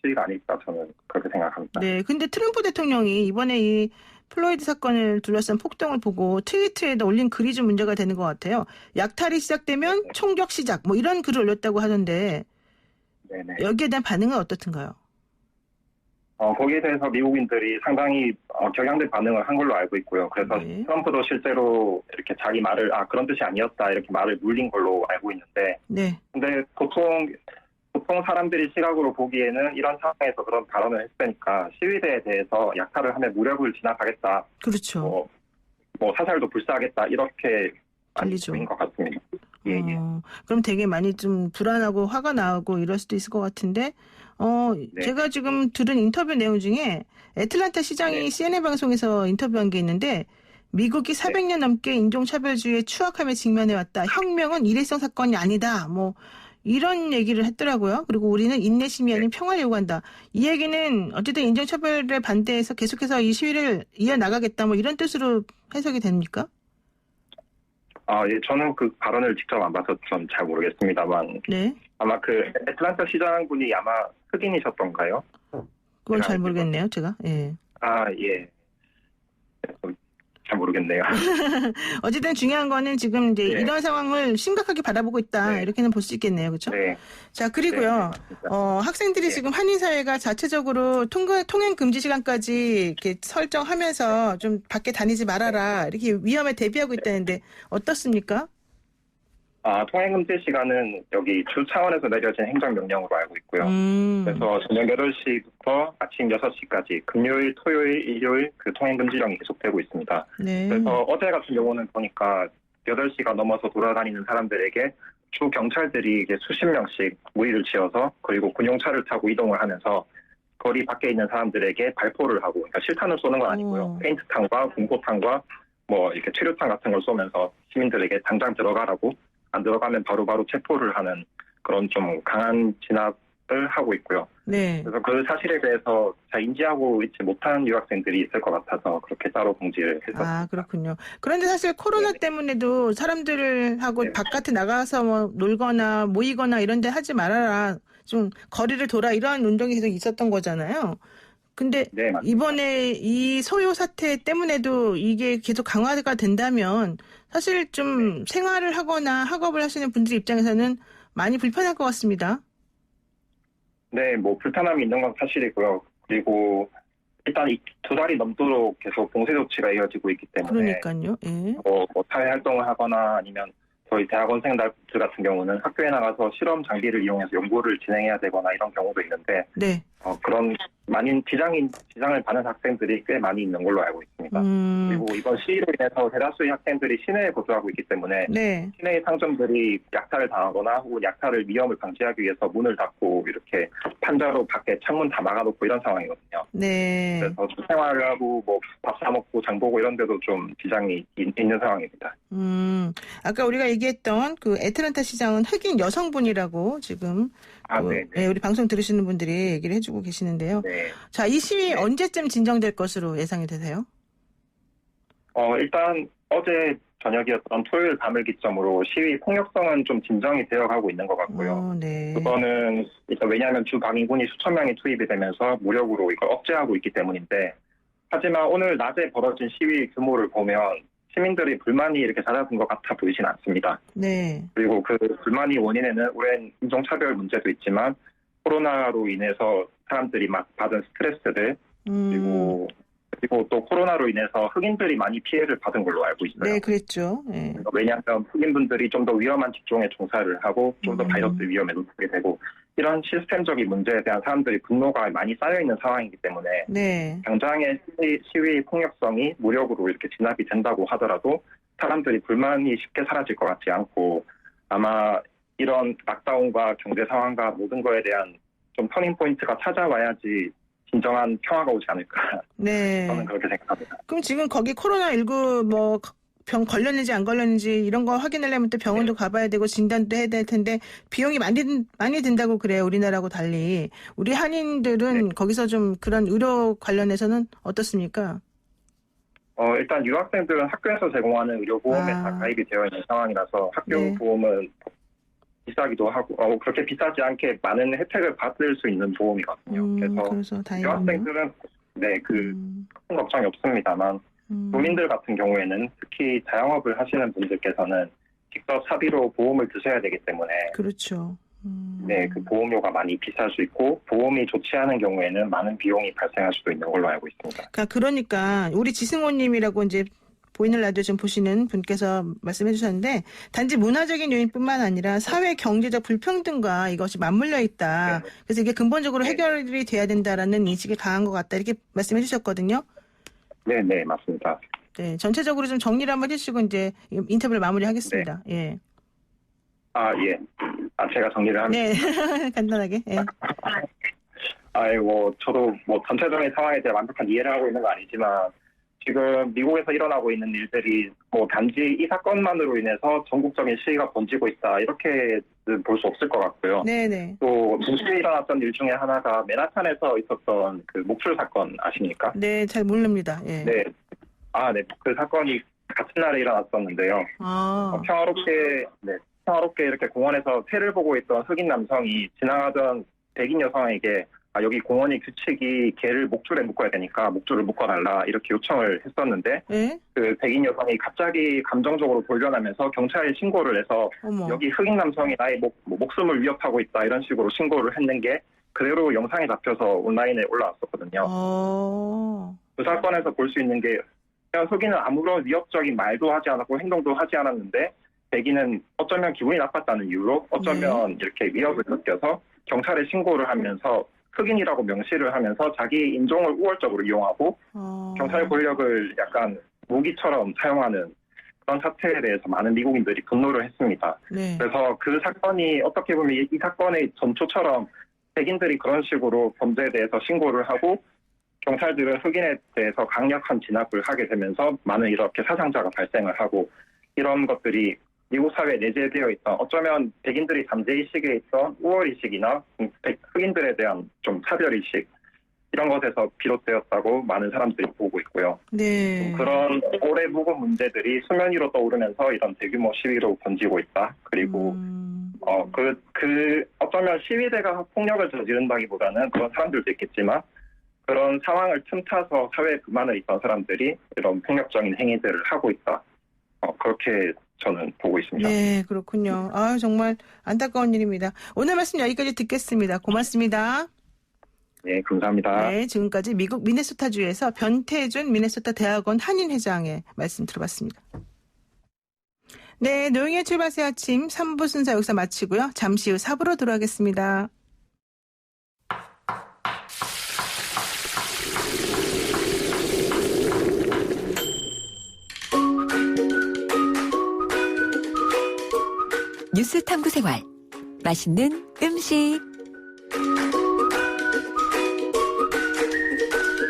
시위가 아닐까 저는 그렇게 생각합니다. 네, 근데 트럼프 대통령이 이번에 이 플로이드 사건을 둘러싼 폭동을 보고 트위터에다 올린 글이 좀 문제가 되는 것 같아요. 약탈이 시작되면 총격 시작, 뭐 이런 글을 올렸다고 하던데 네네. 여기에 대한 반응은 어떻든가요? 거기에 대해서 미국인들이 상당히 경향된 반응을 한 걸로 알고 있고요. 그래서 네. 트럼프도 실제로 이렇게 자기 말을 그런 뜻이 아니었다 이렇게 말을 물린 걸로 알고 있는데, 네. 근데 보통 사람들이 시각으로 보기에는 이런 상황에서 그런 발언을 했으니까 시위대에 대해서 약탈을 하면 무력을 진압하겠다. 그렇죠. 뭐 사살도 불사하겠다 이렇게 들리죠. 보인 것 같습니다. 예. 그럼 되게 많이 좀 불안하고 화가 나고 이럴 수도 있을 것 같은데, 네. 제가 지금 들은 인터뷰 내용 중에 애틀란타 시장이 네. CNN 방송에서 인터뷰한 게 있는데, 미국이 400년 넘게 인종차별주의에 추악함에 직면해왔다. 혁명은 일회성 사건이 아니다. 뭐 이런 얘기를 했더라고요. 그리고 우리는 인내심이 아닌 평화를 요구한다. 이 얘기는 어쨌든 인종차별에 반대해서 계속해서 이 시위를 이어나가겠다. 뭐 이런 뜻으로 해석이 됩니까? 예, 저는 그 발언을 직접 안 봐서 좀 잘 모르겠습니다만, 네. 아마 그 애틀란타 시장분이 아마 흑인이셨던가요? 그건 잘 모르겠네요, 제가. 예. 예. 잘 모르겠네요. 어쨌든 중요한 거는 지금 이제 네. 이런 상황을 심각하게 바라보고 있다. 네. 이렇게는 볼 수 있겠네요. 그렇죠? 네. 자, 그리고요. 네. 학생들이 네. 지금 한인사회가 자체적으로 통행 금지 시간까지 이렇게 설정하면서 좀 밖에 다니지 말아라. 이렇게 위험에 대비하고 있다는데 어떻습니까? 통행금지 시간은 여기 주 차원에서 내려진 행정명령으로 알고 있고요. 그래서 저녁 8시부터 아침 6시까지 금요일, 토요일, 일요일 그 통행금지령이 계속되고 있습니다. 네. 그래서 어제 같은 경우는 보니까 8시가 넘어서 돌아다니는 사람들에게 주 경찰들이 이제 수십 명씩 무리를 지어서 그리고 군용차를 타고 이동을 하면서 거리 밖에 있는 사람들에게 발포를 하고, 그러니까 실탄을 쏘는 건 아니고요. 페인트탄과 공포탄과 뭐 이렇게 최루탄 같은 걸 쏘면서 시민들에게 당장 들어가라고, 안 들어가면 바로바로 체포를 하는 그런 좀 강한 진압을 하고 있고요. 네. 그래서 그 사실에 대해서 잘 인지하고 있지 못한 유학생들이 있을 것 같아서 그렇게 따로 공지를 했었습니다. 그렇군요. 그런데 사실 코로나 때문에도 사람들하고 네. 바깥에 나가서 뭐 놀거나 모이거나 이런 데 하지 말아라. 좀 거리를 둬라. 이런 운동이 계속 있었던 거잖아요. 근데 네, 맞습니다. 이번에 이 소요 사태 때문에도 이게 계속 강화가 된다면 사실 좀 생활을 하거나 학업을 하시는 분들 입장에서는 많이 불편할 것 같습니다. 네, 뭐 불편함이 있는 건 사실이고요. 그리고 일단 이 2달이 넘도록 계속 봉쇄 조치가 이어지고 있기 때문에 그러니까요. 예. 뭐 사회 활동을 하거나 아니면 저희 대학원생들 같은 경우는 학교에 나가서 실험 장비를 이용해서 연구를 진행해야 되거나 이런 경우도 있는데, 네. 그런 많은 지장을 받는 학생들이 꽤 많이 있는 걸로 알고 있습니다. 그리고 이번 시위로 인해서 대다수의 학생들이 시내에 거주하고 있기 때문에 네. 시내의 상점들이 약탈을 당하거나 혹은 약탈을 위험을 방지하기 위해서 문을 닫고 이렇게 판자로 밖에 창문 다 막아놓고 이런 상황이거든요. 네. 그래서 생활을 하고 뭐 밥 사 먹고 장 보고 이런 데도 좀 지장이 있는 상황입니다. 아까 우리가 얘기했던 그 애틀란타 시장은 흑인 여성분이라고 지금 네. 우리 방송 들으시는 분들이 얘기를 해주고 계시는데요. 네. 자, 이 시위 네. 언제쯤 진정될 것으로 예상이 되세요? 일단 어제 저녁이었던 토요일 밤을 기점으로 시위 폭력성은 좀 진정이 되어가고 있는 것 같고요. 네. 그거는 일단 왜냐하면 주 방위군이 수천 명이 투입이 되면서 무력으로 이걸 억제하고 있기 때문인데, 하지만 오늘 낮에 벌어진 시위 규모를 보면 시민들의 불만이 이렇게 잦아든 것 같아 보이진 않습니다. 네. 그리고 그 불만의 원인에는 오랜 인종차별 문제도 있지만 코로나로 인해서 사람들이 막 받은 스트레스들, 그리고 또 코로나로 인해서 흑인들이 많이 피해를 받은 걸로 알고 있어요. 네, 그랬죠. 네. 왜냐하면 흑인분들이 좀 더 위험한 직종에 종사를 하고 좀 더 바이러스 위험에 노출이 되고, 이런 시스템적인 문제에 대한 사람들이 분노가 많이 쌓여있는 상황이기 때문에 네. 당장의 시위 폭력성이 무력으로 이렇게 진압이 된다고 하더라도 사람들이 불만이 쉽게 사라질 것 같지 않고, 아마 이런 락다운과 경제 상황과 모든 거에 대한 좀 터닝 포인트가 찾아와야지 진정한 평화가 오지 않을까. 네. 저는 그렇게 생각합니다. 그럼 지금 거기 코로나19 뭐 병 걸렸는지 안 걸렸는지 이런 거 확인하려면 또 병원도 가봐야 되고 진단도 해야 될 텐데 비용이 많이 든다고 그래요. 우리나라하고 달리. 우리 한인들은 거기서 좀 그런 의료 관련해서는 어떻습니까? 일단 유학생들은 학교에서 제공하는 의료보험에 다 가입이 되어 있는 상황이라서 학교 네. 보험은 비싸기도 하고 그렇게 비싸지 않게 많은 혜택을 받을 수 있는 보험이거든요. 그래서 다행이네요. 유학생들은 큰 걱정이 없습니다만 도민들 같은 경우에는 특히 자영업을 하시는 분들께서는 직접 사비로 보험을 드셔야 되기 때문에 그렇죠. 그 보험료가 많이 비쌀 수 있고 보험이 좋지 않은 경우에는 많은 비용이 발생할 수도 있는 걸로 알고 있습니다. 그러니까 우리 지승호님이라고 이제 보이는 라디오 좀 보시는 분께서 말씀해 주셨는데 단지 문화적인 요인뿐만 아니라 사회 경제적 불평등과 이것이 맞물려 있다. 네. 그래서 이게 근본적으로 해결이 돼야 된다라는 인식이 강한 것 같다. 이렇게 말씀해 주셨거든요. 네, 맞습니다. 네, 전체적으로 좀 정리를 한번 해주시고 이제 인터뷰를 마무리하겠습니다. 네. 예. 제가 정리를 하면. 네, 간단하게. 예. 저도 전체적인 상황에 대해 완벽한 이해를 하고 있는 거 아니지만 지금 미국에서 일어나고 있는 일들이 단지 이 사건만으로 인해서 전국적인 시위가 번지고 있다 이렇게 볼 수 없을 것 같고요. 네네. 또 동시에 일어났던 일 중에 하나가 맨하탄에서 있었던 그 목줄 사건 아십니까? 네, 잘 모릅니다. 예. 네. 그 사건이 같은 날에 일어났었는데요. 평화롭게 이렇게 공원에서 새를 보고 있던 흑인 남성이 지나가던 백인 여성에게 여기 공원의 규칙이 개를 목줄에 묶어야 되니까 목줄을 묶어달라 이렇게 요청을 했었는데 그 백인 여성이 갑자기 감정적으로 돌변하면서 경찰에 신고를 해서 여기 흑인 남성이 나의 목숨을 위협하고 있다 이런 식으로 신고를 했는 게 그대로 영상이 잡혀서 온라인에 올라왔었거든요. 그 사건에서 볼 수 있는 게 그냥 흑인은 아무런 위협적인 말도 하지 않았고 행동도 하지 않았는데 백인은 어쩌면 기분이 나빴다는 이유로 어쩌면 이렇게 위협을 느껴서 경찰에 신고를 하면서 흑인이라고 명시를 하면서 자기 인종을 우월적으로 이용하고 경찰 권력을 약간 무기처럼 사용하는 그런 사태에 대해서 많은 미국인들이 분노를 했습니다. 네. 그래서 그 사건이 어떻게 보면 이 사건의 전초처럼 백인들이 그런 식으로 범죄에 대해서 신고를 하고 경찰들은 흑인에 대해서 강력한 진압을 하게 되면서 많은 이렇게 사상자가 발생을 하고 이런 것들이 미국 사회에 내재되어 있던 어쩌면 백인들이 잠재의식에 있던 우월의식이나 흑인들에 대한 좀 차별의식 이런 것에서 비롯되었다고 많은 사람들이 보고 있고요. 네. 그런 오래 묵은 문제들이 수면 위로 떠오르면서 이런 대규모 시위로 번지고 있다. 그리고 어쩌면 시위대가 폭력을 저지른다기보다는 그런 사람들도 있겠지만 그런 상황을 틈타서 사회에 그만에 있던 사람들이 이런 폭력적인 행위들을 하고 있다. 그렇게 저는 보고 있습니다. 네, 그렇군요. 정말 안타까운 일입니다. 오늘 말씀 여기까지 듣겠습니다. 고맙습니다. 네, 감사합니다. 네, 지금까지 미국 미네소타주에서 변태준 미네소타 대학원 한인회장의 말씀 들어봤습니다. 네, 노영의 출발새 아침 3부 순서 여기서 마치고요. 잠시 후 4부로 돌아가겠습니다. 뉴스 탐구 생활. 맛있는 음식.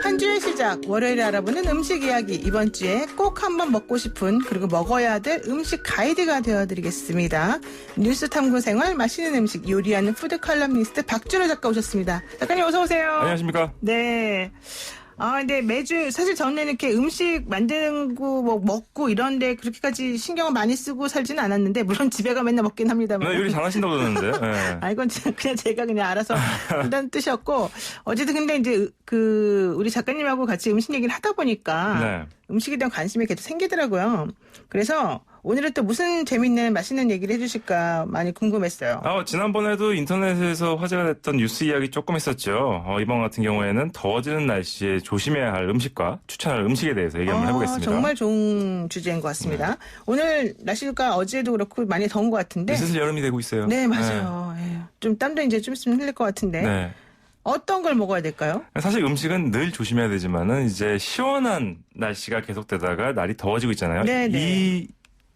한 주의 시작, 월요일에 알아보는 음식 이야기. 이번 주에 꼭 한번 먹고 싶은 그리고 먹어야 될 음식 가이드가 되어드리겠습니다. 뉴스 탐구 생활, 맛있는 음식 요리하는 푸드 칼럼니스트 박준호 작가 오셨습니다. 작가님 어서 오세요. 안녕하십니까? 네. 근데 매주 사실 저는 이렇게 음식 만드는 거 먹고 이런데 그렇게까지 신경을 많이 쓰고 살지는 않았는데 물론 집에 가 맨날 먹긴 합니다만. 네, 요리 잘하신다고 들었는데. 네. 이건 그냥 제가 그냥 알아서 한다는 뜻이었고 어쨌든 근데 이제 우리 작가님하고 같이 음식 얘기를 하다 보니까 음식에 대한 관심이 계속 생기더라고요. 그래서 오늘은 또 무슨 재밌는 맛있는 얘기를 해주실까 많이 궁금했어요. 지난번에도 인터넷에서 화제가 됐던 뉴스 이야기 조금 있었죠. 이번 같은 경우에는 더워지는 날씨에 조심해야 할 음식과 추천할 음식에 대해서 얘기 한번 해보겠습니다. 정말 좋은 주제인 것 같습니다. 오늘 날씨가 어제도 그렇고 많이 더운 것 같은데. 슬슬 여름이 되고 있어요. 네, 맞아요. 좀 땀도 이제 좀 있으면 흘릴 것 같은데. 네. 어떤 걸 먹어야 될까요? 사실 음식은 늘 조심해야 되지만은 이제 시원한 날씨가 계속되다가 날이 더워지고 있잖아요. 네네. 이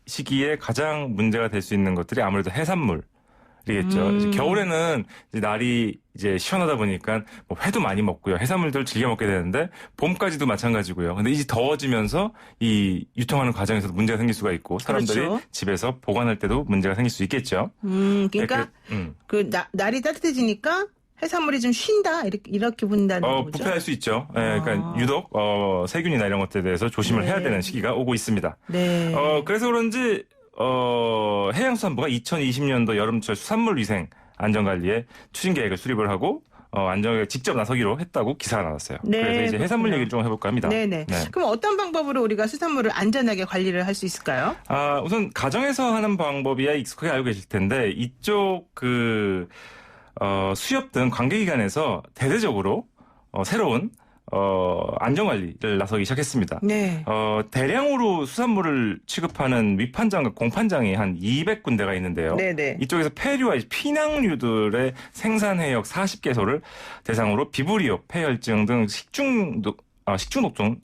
시기에 가장 문제가 될 수 있는 것들이 아무래도 해산물이겠죠. 이제 겨울에는 이제 날이 이제 시원하다 보니까 뭐 회도 많이 먹고요. 해산물들 즐겨 먹게 되는데 봄까지도 마찬가지고요. 근데 이제 더워지면서 이 유통하는 과정에서도 문제가 생길 수가 있고 사람들이 그렇죠. 집에서 보관할 때도 문제가 생길 수 있겠죠. 그러니까 날이 따뜻해지니까 해산물이 좀 쉰다 이렇게 본다는 거죠. 부패할 수 있죠. 예, 그러니까 유독 세균이나 이런 것들에 대해서 조심을 네. 해야 되는 시기가 오고 있습니다. 네. 그래서 그런지 해양수산부가 2020년도 여름철 수산물 위생 안전관리에 추진 계획을 수립을 하고 안전에 직접 나서기로 했다고 기사가 나왔어요. 네, 그래서 이제 해산물 그렇군요. 얘기를 좀 해볼까 합니다. 네네. 네. 그럼 어떤 방법으로 우리가 수산물을 안전하게 관리를 할 수 있을까요? 우선 가정에서 하는 방법이야 익숙하게 알고 계실 텐데 이쪽 수협 등 관계기관에서 대대적으로 새로운 안전관리를 나서기 시작했습니다. 네. 대량으로 수산물을 취급하는 위판장과 공판장이 한 200군데가 있는데요. 네네. 이쪽에서 폐류와 피낭류들의 생산 해역 40개소를 대상으로 비브리오, 폐혈증 등 식중독균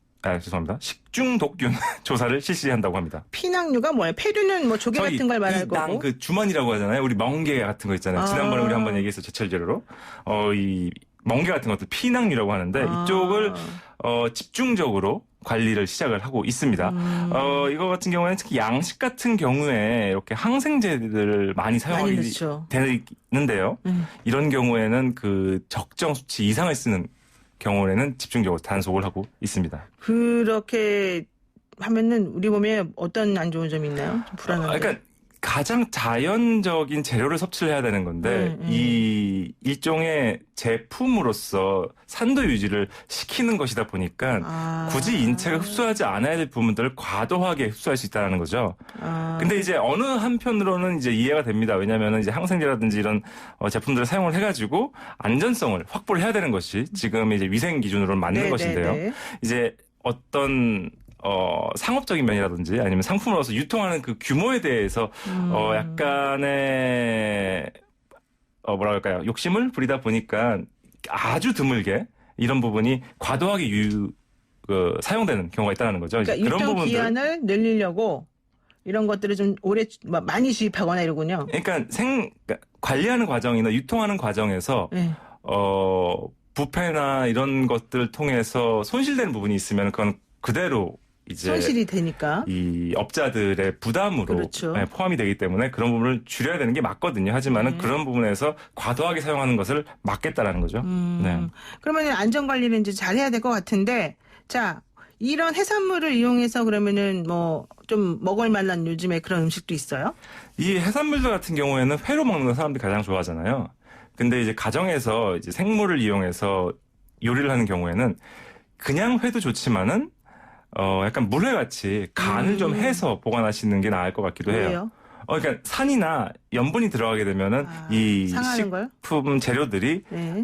조사를 실시한다고 합니다. 피낭류가 뭐예요? 폐류는 뭐 조개 같은 걸 말할 거고. 그 주머니라고 하잖아요. 우리 멍게 같은 거 있잖아요. 지난번에 우리 한번 얘기했어 제철 재료로. 이 멍게 같은 것들 피낭류라고 하는데 이쪽을 집중적으로 관리를 시작을 하고 있습니다. 이거 같은 경우에는 특히 양식 같은 경우에 이렇게 항생제들을 많이 사용하게 넣죠. 되는데요. 이런 경우에는 그 적정 수치 이상을 쓰는 경우에는 집중적으로 단속을 하고 있습니다. 그렇게 하면은 우리 몸에 어떤 안 좋은 점이 있나요? 좀 불안한데. 그러니까 가장 자연적인 재료를 섭취를 해야 되는 건데 이 일종의 제품으로서 산도 유지를 시키는 것이다 보니까 굳이 인체가 흡수하지 않아야 될 부분들을 과도하게 흡수할 수 있다는 거죠. 근데 이제 어느 한편으로는 이제 이해가 됩니다. 왜냐하면 이제 항생제라든지 이런 제품들을 사용을 해가지고 안전성을 확보를 해야 되는 것이 지금 이제 위생 기준으로 맞는 네네네. 것인데요. 이제 어떤 상업적인 면이라든지 아니면 상품으로서 유통하는 그 규모에 대해서 약간의 뭐랄까요 욕심을 부리다 보니까 아주 드물게 이런 부분이 과도하게 사용되는 경우가 있다는 거죠. 그러니까 그런 유통 부분들 기한을 늘리려고 이런 것들을 좀 오래 많이 주입하거나 이러군요. 그러니까 관리하는 과정이나 유통하는 과정에서 네. 부패나 이런 것들을 통해서 손실되는 부분이 있으면 그건 그대로 이제 손실이 되니까. 이 업자들의 부담으로 그렇죠. 포함이 되기 때문에 그런 부분을 줄여야 되는 게 맞거든요. 하지만은 그런 부분에서 과도하게 사용하는 것을 막겠다라는 거죠. 네. 그러면 안전 관리는 이제 잘해야 될 것 같은데, 자 이런 해산물을 이용해서 그러면은 뭐 좀 먹을 만한 요즘에 그런 음식도 있어요? 이 해산물들 같은 경우에는 회로 먹는 거 사람들이 가장 좋아하잖아요. 근데 이제 가정에서 이제 생물을 이용해서 요리를 하는 경우에는 그냥 회도 좋지만은 약간 물회같이 간을 좀 해서 보관하시는 게 나을 것 같기도 해요. 왜요? 그러니까 산이나 염분이 들어가게 되면은 이 상하는 걸? 식품 재료들이 네.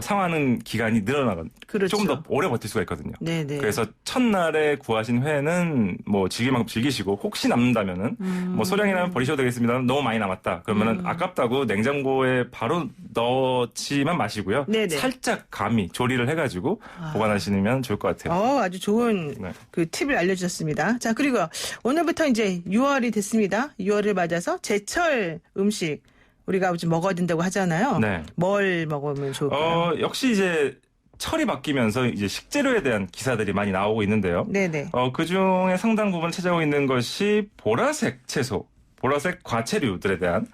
상하는 기간이 늘어나건 그렇죠. 조금 더 오래 버틸 수가 있거든요. 네네. 그래서 첫날에 구하신 회는 뭐 즐길 만큼 즐기시고 혹시 남는다면은 뭐 소량이 나면 버리셔도 되겠습니다. 너무 많이 남았다. 그러면은 아깝다고 냉장고에 바로 넣지만 마시고요. 네네. 살짝 감히 조리를 해가지고 보관하시면 좋을 것 같아요. 아주 좋은 네. 그 팁을 알려주셨습니다. 자, 그리고 오늘부터 이제 6월이 됐습니다. 6월을 맞아서 제철 음식 우리가 좀 먹어야 된다고 하잖아요. 네. 뭘 먹으면 좋을까요? 역시 이제 철이 바뀌면서 이제 식재료에 대한 기사들이 많이 나오고 있는데요. 네네. 그 중에 상당 부분 차지하고 있는 것이 보라색 채소, 보라색 과채류들에 대한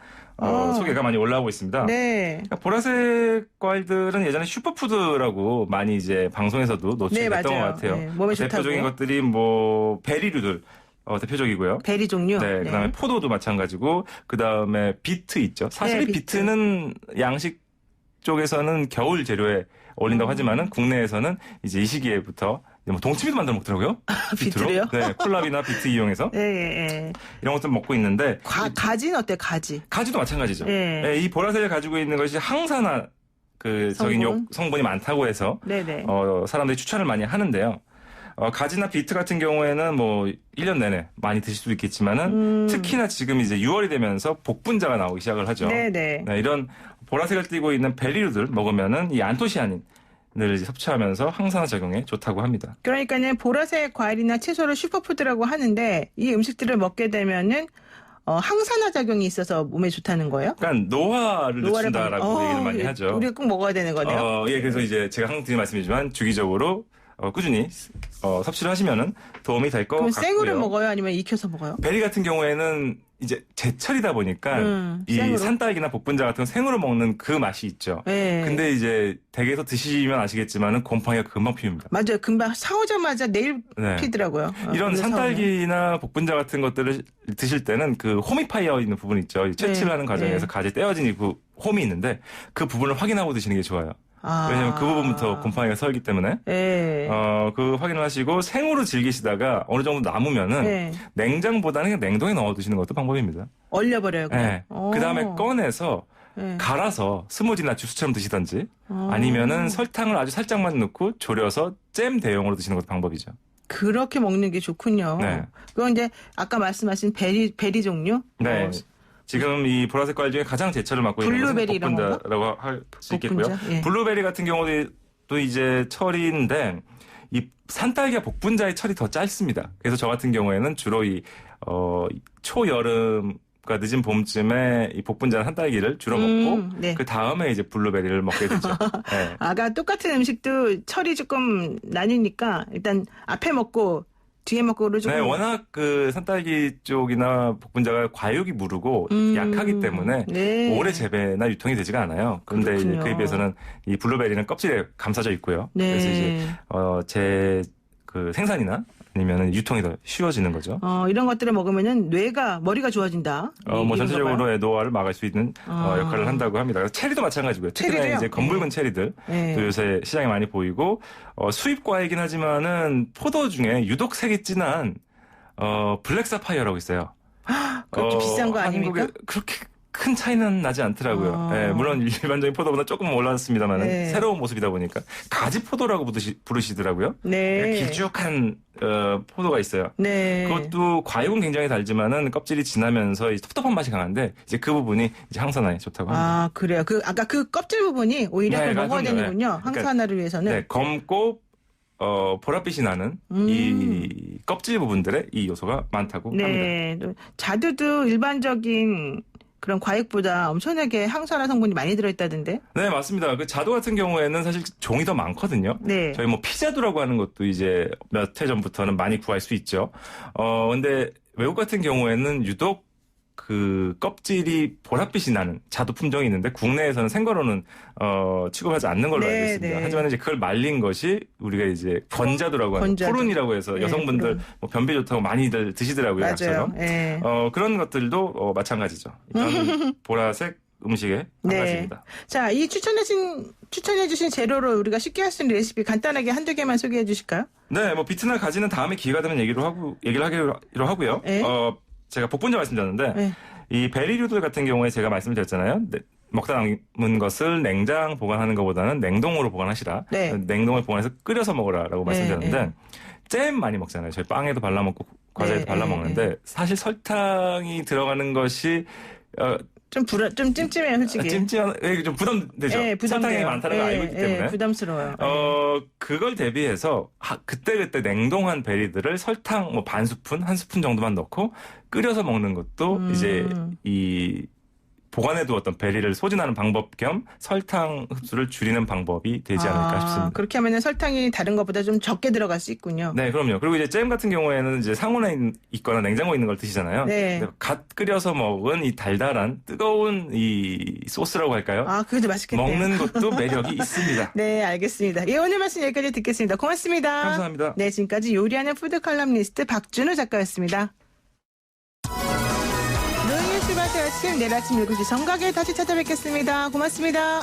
소개가 많이 올라오고 있습니다. 네. 그러니까 보라색 과일들은 예전에 슈퍼푸드라고 많이 이제 방송에서도 노출이 네, 됐던 것 맞아요. 같아요. 네, 몸에 대표적인 좋다고. 것들이 뭐 베리류들 대표적이고요. 베리 종류. 네, 그다음에 포도도 마찬가지고 그다음에 비트 있죠. 사실 네, 이 비트. 비트는 양식 쪽에서는 겨울 재료에 어울린다고 하지만은 국내에서는 이제 이 시기에부터 뭐 동치미도 만들어 먹더라고요. 비트로요? 네, 콜라비나 비트 이용해서 네. 이런 것들 먹고 있는데 가지는 어때요? 가지. 가지도 마찬가지죠. 네. 네, 이 보라색을 가지고 있는 것이 항산화 적인 성분이 많다고 해서 네네. 사람들이 추천을 많이 하는데요. 가지나 비트 같은 경우에는 뭐 1년 내내 많이 드실 수도 있겠지만은 특히나 지금 이제 6월이 되면서 복분자가 나오기 시작을 하죠. 네네. 네, 이런 보라색을 띠고 있는 베리류들 먹으면은 이 안토시아닌을 섭취하면서 항산화 작용에 좋다고 합니다. 그러니까는 보라색 과일이나 채소를 슈퍼푸드라고 하는데 이 음식들을 먹게 되면은 항산화 작용이 있어서 몸에 좋다는 거예요? 그러니까 노화를 늦춘다라고 얘기를 많이 하죠. 우리가 꼭 먹어야 되는 거네요. 예, 그래서 이제 제가 항상 드리는 말씀이지만 주기적으로 꾸준히 섭취를 하시면은 도움이 될 것 그럼 같고요. 생으로 먹어요? 아니면 익혀서 먹어요? 베리 같은 경우에는 이제 제철이다 보니까 이 생으로? 산딸기나 복분자 같은 거 생으로 먹는 그 맛이 있죠. 네. 근데 이제 댁에서 드시면 아시겠지만은 곰팡이가 금방 피웁니다. 맞아요. 금방 사오자마자 내일 네. 피더라고요. 이런 그래서 산딸기나 복분자 같은 것들을 드실 때는 그 홈이 파여 있는 부분 있죠. 이 채취를 하는 과정에서 가지 떼어진 그 홈이 있는데 그 부분을 확인하고 드시는 게 좋아요. 왜냐면 그 부분부터 곰팡이가 서있기 때문에 그 확인을 하시고 생으로 즐기시다가 어느 정도 남으면은 냉장보다는 그냥 냉동에 넣어 드시는 것도 방법입니다. 얼려버려요. 그냥? 그 다음에 꺼내서 갈아서 스무디나 주스처럼 드시던지 아니면은 설탕을 아주 살짝만 넣고 졸여서 잼 대용으로 드시는 것도 방법이죠. 그렇게 먹는 게 좋군요. 네. 그건 이제 아까 말씀하신 베리 종류? 네. 지금 이 보라색 과일 중에 가장 제철을 맡고 있는 것은 블루베리 이런 복분자라고 할 수 있겠고요. 예. 블루베리 같은 경우도 이제 철인데 이 산딸기와 복분자의 철이 더 짧습니다. 그래서 저 같은 경우에는 주로 이 초여름과 늦은 봄쯤에 이 복분자나 산딸기를 주로 먹고 그 다음에 이제 블루베리를 먹게 되죠. 네. 아까 똑같은 음식도 철이 조금 나뉘니까 일단 앞에 먹고 뒤에 먹고를 조금. 네, 워낙 그 산딸기 쪽이나 복분자가 과육이 무르고 약하기 때문에 오래 재배나 유통이 되지가 않아요. 그런데 이제 그에 비해서는 이 블루베리는 껍질에 감싸져 있고요. 그래서 이제 그 생산이나 아니면 유통이 더 쉬워지는 거죠. 이런 것들을 먹으면은 머리가 좋아진다. 뭐 전체적으로 노화를 막을 수 있는 역할을 한다고 합니다. 그래서 체리도 마찬가지고요. 특히나 이제 검붉은 체리들 또 요새 시장에 많이 보이고 수입 과이긴 하지만은 포도 중에 유독 색이 진한 블랙 사파이어라고 있어요. 그것도 비싼 거 아닙니까? 한국에 그렇게 큰 차이는 나지 않더라고요. 물론 일반적인 포도보다 조금 올랐습니다만 새로운 모습이다 보니까 가지 포도라고 부르시더라고요. 길쭉한 포도가 있어요. 그것도 과육은 굉장히 달지만은 껍질이 진하면서 텁텁한 맛이 강한데 이제 그 부분이 이제 항산화에 좋다고 합니다. 아 그래요. 아까 그 껍질 부분이 오히려 그걸 먹어야 되는군요. 항산화를 위해서는. 네, 검고 보랏빛이 나는 이 껍질 부분들에 이 요소가 많다고 합니다. 자두도 일반적인 그런 과육보다 엄청나게 항산화 성분이 많이 들어있다던데? 네, 맞습니다. 그 자두 같은 경우에는 사실 종이 더 많거든요. 저희 뭐 피자두라고 하는 것도 이제 몇 해 전부터는 많이 구할 수 있죠. 근데 외국 같은 경우에는 유독 그 껍질이 보랏빛이 나는 자두 품종이 있는데 국내에서는 생거로는 취급하지 않는 걸로 알고 있습니다. 하지만 이제 그걸 말린 것이 우리가 이제 권자두라고 하는 푸른이라고 해서 여성분들 뭐 변비 좋다고 많이들 드시더라고요. 약처럼. 그런 것들도 마찬가지죠. 이런 보라색 음식의 한 가지입니다. 자, 이 추천해주신 재료로 우리가 쉽게 할 수 있는 레시피 간단하게 한두 개만 소개해 주실까요? 네, 뭐 비트나 가지는 다음에 기회가 되면 얘기를 하기로 하고요. 제가 복분자 말씀드렸는데 이 베리류들 같은 경우에 제가 말씀을 드렸잖아요. 먹다 남은 것을 냉장 보관하는 것보다는 냉동으로 보관하시라. 냉동을 보관해서 끓여서 먹으라라고 말씀드렸는데 잼 많이 먹잖아요. 저희 빵에도 발라먹고 과자에도 발라먹는데 사실 설탕이 들어가는 것이 좀 찜찜해요, 솔직히. 좀 부담되죠. 설탕이 많다는 걸 알고 있기 때문에. 부담스러워요. 그걸 대비해서 그때 냉동한 베리들을 설탕 뭐 반 스푼, 한 스푼 정도만 넣고 끓여서 먹는 것도 이제 이 보관해 두었던 베리를 소진하는 방법 겸 설탕 흡수를 줄이는 방법이 되지 않을까 싶습니다. 그렇게 하면은 설탕이 다른 것보다 좀 적게 들어갈 수 있군요. 네, 그럼요. 그리고 이제 잼 같은 경우에는 이제 상온에 있거나 냉장고에 있는 걸 드시잖아요. 갓 끓여서 먹은 이 달달한 뜨거운 이 소스라고 할까요? 그것도 맛있겠네요. 먹는 것도 매력이 있습니다. 네, 알겠습니다. 오늘 말씀 여기까지 듣겠습니다. 고맙습니다. 감사합니다. 네, 지금까지 요리하는 푸드 칼럼니스트 박준우 작가였습니다. 노영의 출발 아침 내일 아침 7시 정각에 다시 찾아뵙겠습니다. 고맙습니다.